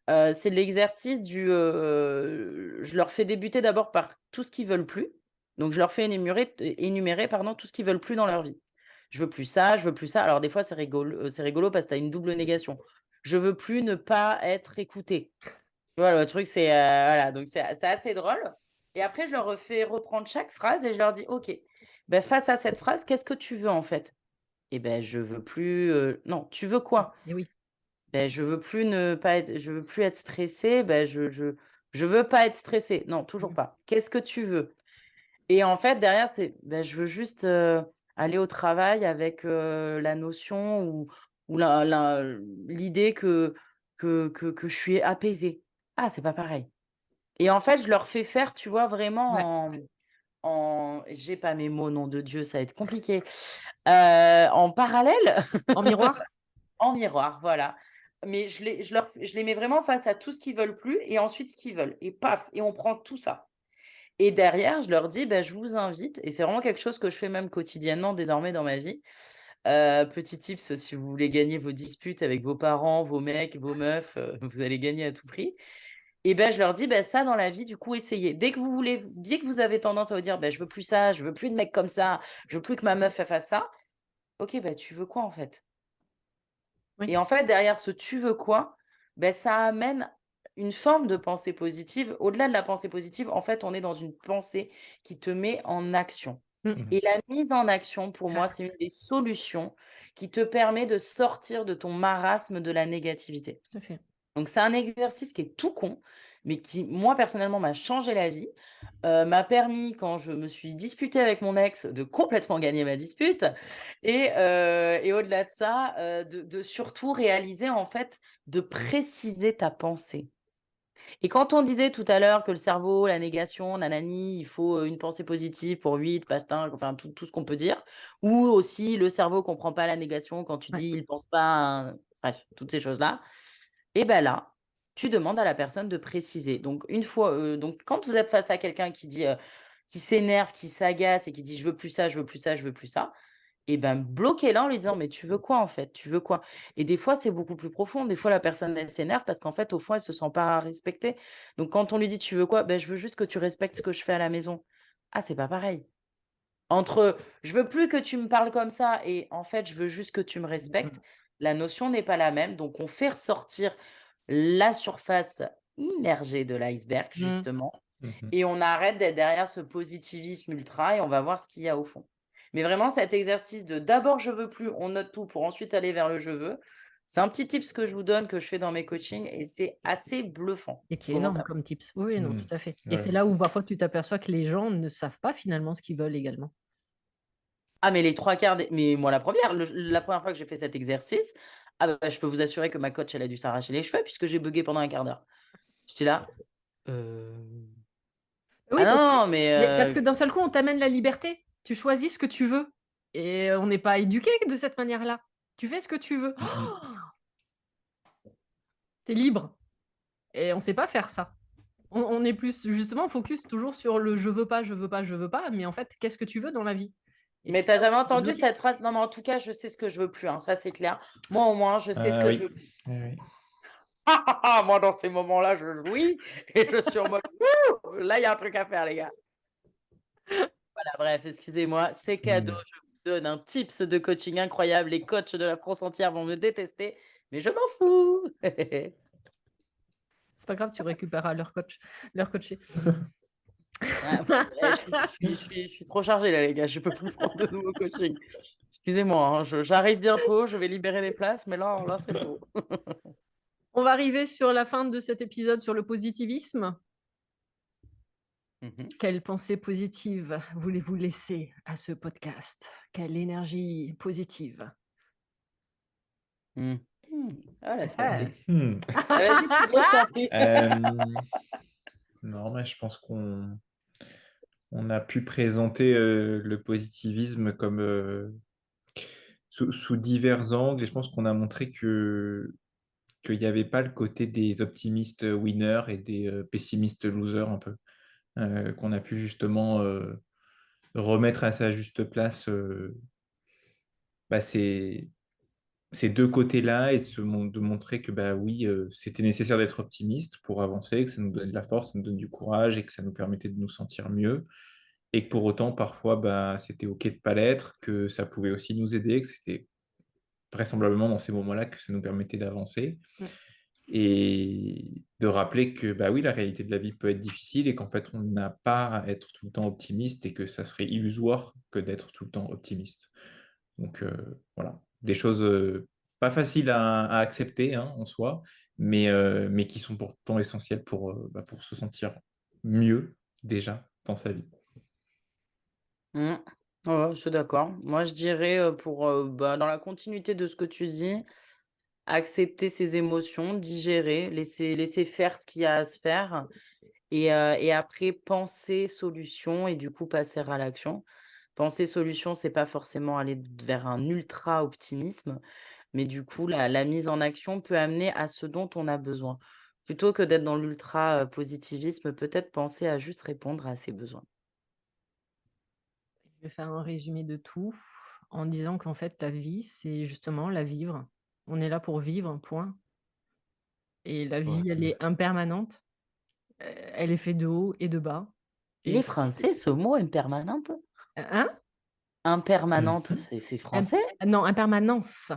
C'est l'exercice je leur fais débuter d'abord par tout ce qu'ils veulent plus. Donc je leur fais énumérer, pardon, tout ce qu'ils veulent plus dans leur vie. Je veux plus ça, je veux plus ça. Alors des fois, c'est rigolo parce que tu as une double négation. Je veux plus ne pas être écouté. Voilà, le truc, c'est, voilà, donc c'est assez drôle. Et après, je leur refais reprendre chaque phrase et je leur dis: «OK, ben face à cette phrase, qu'est-ce que tu veux en fait?» «Et ben, je veux plus, non, tu veux quoi?» Et oui. Ben je veux plus être stressée, ben je veux pas être stressée. Non, toujours pas. Qu'est-ce que tu veux? Et en fait, derrière, c'est, ben je veux juste, aller au travail avec, la notion ou l'idée que je suis apaisée. Ah, c'est pas pareil. Et en fait, je leur fais faire, tu vois, Ouais. vraiment j'ai pas mes mots, nom de Dieu, ça va être compliqué. En parallèle. En miroir? En miroir, voilà. Mais je les mets vraiment face à tout ce qu'ils veulent plus et ensuite ce qu'ils veulent et paf et on prend tout ça. Et derrière, je leur dis: «Bah, je vous invite» et c'est vraiment quelque chose que je fais même quotidiennement désormais dans ma vie. Petit tips, si vous voulez gagner vos disputes avec vos parents, vos mecs, vos meufs, vous allez gagner à tout prix. Et ben, je leur dis: «Bah, ça dans la vie, du coup, essayez. Dès que vous avez tendance à vous dire: "Bah, je veux plus ça, je veux plus de mecs comme ça, je veux plus que ma meuf elle fasse ça"», OK, bah, tu veux quoi en fait? Oui. Et en fait, derrière ce «tu veux quoi?», ben ça amène une forme de pensée positive. Au-delà de la pensée positive, en fait, on est dans une pensée qui te met en action. Mmh. Et la mise en action, pour moi, Claire. c'est une des solutions qui te permet de sortir de ton marasme de la négativité. Tout à fait. Donc c'est un exercice qui est tout con, mais qui, moi, personnellement, m'a changé la vie, m'a permis, quand je me suis disputée avec mon ex, de complètement gagner ma dispute et au-delà de ça, de surtout réaliser, en fait, de préciser ta pensée. Et quand on disait tout à l'heure que le cerveau, la négation, nanani, il faut, une pensée positive pour 8 patins, enfin tout ce qu'on peut dire, ou aussi le cerveau comprend pas la négation quand tu Ouais. dis: «Il pense pas à» bref, toutes ces choses-là. Et ben là, tu demandes à la personne de préciser. Donc une fois, donc quand vous êtes face à quelqu'un qui dit, qui s'énerve, qui s'agace et qui dit: «Je veux plus ça, je veux plus ça, je veux plus ça», et ben bloquez-la en lui disant: «Mais tu veux quoi en fait? Tu veux quoi?» Et des fois, c'est beaucoup plus profond. Des fois, la personne, elle s'énerve parce qu'en fait, au fond, elle se sent pas respectée. Donc quand on lui dit: «Tu veux quoi?» «Ben, je veux juste que tu respectes ce que je fais à la maison». Ah, c'est pas pareil. Entre «Je veux plus que tu me parles comme ça» et en fait, «Je veux juste que tu me respectes», la notion n'est pas la même. Donc on fait ressortir la surface immergée de l'iceberg, Mmh. justement, Mhm. et on arrête d'être derrière ce positivisme ultra et on va voir ce qu'il y a au fond. Mais vraiment cet exercice de d'abord je veux plus, on note tout pour ensuite aller vers le je veux, c'est un petit tips que je vous donne, que je fais dans mes coachings et c'est assez bluffant Et qui est comment énorme ça. comme tips. Oui, non, Mhm. tout à fait. Et Ouais. c'est là où parfois tu t'aperçois que les gens ne savent pas finalement ce qu'ils veulent également. Ah mais les 3/4 des mais moi la première, la première fois que j'ai fait cet exercice, ah bah, je peux vous assurer que ma coach, elle a dû s'arracher les cheveux puisque j'ai buggé pendant un quart d'heure. J'étais là: «Heu, Oui, ah non, non, mais mais parce que d'un seul coup, on t'amène la liberté. Tu choisis ce que tu veux. Et on n'est pas éduqué de cette manière-là. Tu fais ce que tu veux. Mhm. Tu es libre. Et on ne sait pas faire ça. On est plus justement focus toujours sur le je veux pas, je veux pas, je veux pas. Mais en fait, qu'est-ce que tu veux dans la vie? Et mais c'est tu as là où jamais tu es entendu bloqué. cette phrase? Non mais en tout cas, je sais ce que je veux plus, hein, ça c'est clair. Moi au moins, je sais ce Ah que je oui. veux plus». Oui, oui. Moi dans ces moments-là, je jouis et je suis en mode: «Wouh! Là, il y a un truc à faire les gars». Voilà, bref, excusez-moi, c'est cadeau, Mhm. je vous donne un tips de coaching incroyable. Les coachs de la France entière vont me détester, mais je m'en fous. C'est pas grave, tu récupéreras leur coaché. Ah, je suis trop chargée là les gars, je peux plus prendre de nouveaux coachings. Excusez-moi, hein, j'arrive bientôt, je vais libérer des places, mais là c'est chaud. On va arriver sur la fin de cet épisode sur le positivisme. Mmh. Quelle pensée positive voulez-vous laisser à ce podcast? Quelle énergie positive? Mmh. Ah la Ah. santé. Mhm. Ah vas-y Thibaut, je t'en prie. Non, mais je pense on a pu présenter le positivisme comme sous divers angles et je pense qu'on a montré qu'il n'y avait pas le côté des optimistes winners et des pessimistes losers un peu. Qu'on a pu justement remettre à sa juste place bah, ces deux côtés-là et de montrer que bah oui, c'était nécessaire d'être optimiste pour avancer, que ça nous donne de la force, ça nous donne du courage et que ça nous permettait de nous sentir mieux. Et que pour autant, parfois, bah, c'était OK de pas l'être, que ça pouvait aussi nous aider, que c'était vraisemblablement dans ces moments-là que ça nous permettait d'avancer. Mm. Et de rappeler que bah oui, la réalité de la vie peut être difficile et qu'en fait, on n'a pas à être tout le temps optimiste et que ça serait illusoire que d'être tout le temps optimiste. Donc voilà, des choses pas faciles à accepter hein, en soi, mais qui sont pourtant essentielles bah, pour se sentir mieux déjà dans sa vie. Mmh. Ouais, ouais, je suis d'accord. Moi, je dirais, pour, bah, dans la continuité de ce que tu dis, accepter ses émotions, digérer, laisser faire ce qu'il y a à se faire et après penser solution et du coup passer à l'action. Penser solution, c'est pas forcément aller vers un ultra optimisme, mais du coup la mise en action peut amener à ce dont on a besoin. Plutôt que d'être dans l'ultra, positivisme, peut-être penser à juste répondre à ses besoins. Je vais faire un résumé de tout en disant qu'en fait, la vie, c'est justement la vivre. On est là pour vivre, point. Et la Ouais. vie, elle est impermanente. Elle est faite de haut et de bas. Il est Et français ce mot impermanente? hein? Impermanente, Mhm. c'est français? Non, impermanence.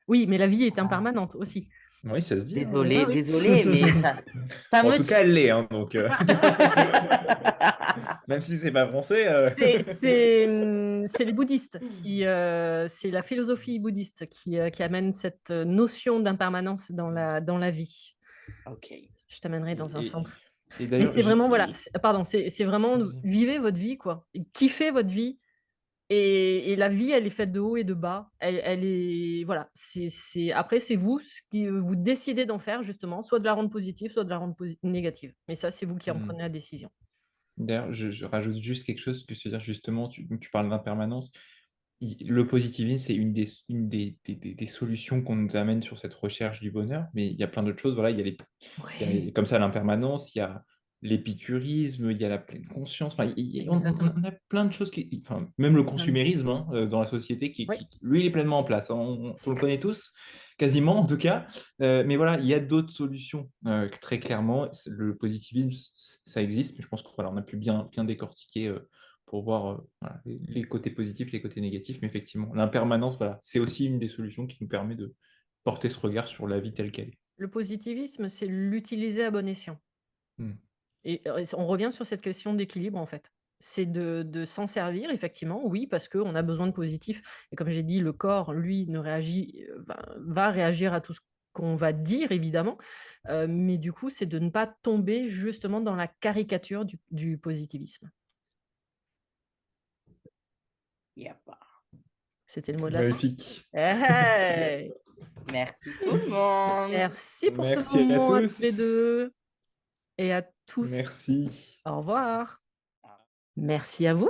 Oui, mais la vie est Ah, impermanente aussi. Oui, ça se dit. Hein, oui. Ah désolée, oui. désolée, mais ça En me tout cas, elle titille. l'est, hein, donc même si c'est pas français. C'est les bouddhistes c'est la philosophie bouddhiste qui amène cette notion d'impermanence dans la vie. OK. Je t'amènerai dans un Et, et- centre. et Mais d'ailleurs, c'est vraiment, voilà, pardon, c'est vraiment vas-y. vivez votre vie, quoi. Kiffez votre vie. Et la vie, elle est faite de haut et de bas. Elle est, voilà, après, c'est vous, ce qui vous décidez d'en faire, justement, soit de la rendre positive, soit de la rendre négative. Mais ça, c'est vous qui en Hmm. prenez la décision. D'ailleurs, je rajoute juste quelque chose que c'est-à-dire justement, tu parles d'impermanence. Le positivisme, c'est une des solutions qu'on nous amène sur cette recherche du bonheur, mais il y a plein d'autres choses. Voilà, il y a comme ça l'impermanence, il y a l'épicurisme, il y a la pleine conscience. Enfin, Exactement. on a plein de choses enfin, même le Plein de- consumérisme dans la société Oui. lui, il est pleinement en place. Hein. On le connaît tous, quasiment en tout cas. Mais voilà, il y a d'autres solutions très clairement. Le positivisme, ça existe, mais je pense qu'on voilà, on a pu bien décortiquer pour voir voilà, les côtés positifs, les côtés négatifs. Mais effectivement, l'impermanence, voilà, c'est aussi une des solutions qui nous permet de porter ce regard sur la vie telle qu'elle est. Le positivisme, c'est l'utiliser à bon escient. Hmm. Et on revient sur cette question d'équilibre, en fait. C'est de s'en servir, effectivement, oui, parce qu'on a besoin de positif. Et comme j'ai dit, le corps, lui, va réagir à tout ce qu'on va dire, évidemment. Mais du coup, c'est de ne pas tomber justement dans la caricature du positivisme. Yep. C'était le mot de la fin. Magnifique. Hey Merci tout le monde. Merci pour ce Merci à moment à tous. tous les deux. Et à tous. Merci. Au revoir. Merci à vous.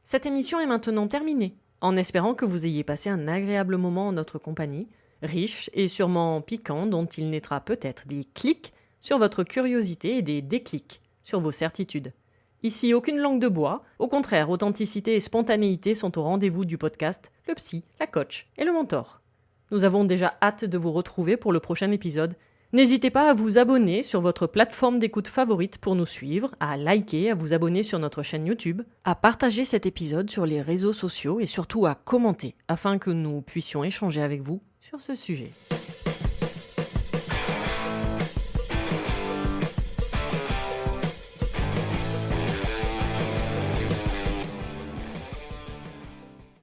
Cette émission est maintenant terminée, en espérant que vous ayez passé un agréable moment en notre compagnie, riche et sûrement piquant, dont il naîtra peut-être des clics sur votre curiosité et des déclics sur vos certitudes. Ici, aucune langue de bois, au contraire, authenticité et spontanéité sont au rendez-vous du podcast Le Psy, la Coach et le Mentor. Nous avons déjà hâte de vous retrouver pour le prochain épisode. N'hésitez pas à vous abonner sur votre plateforme d'écoute favorite pour nous suivre, à liker, à vous abonner sur notre chaîne YouTube, à partager cet épisode sur les réseaux sociaux et surtout à commenter afin que nous puissions échanger avec vous sur ce sujet.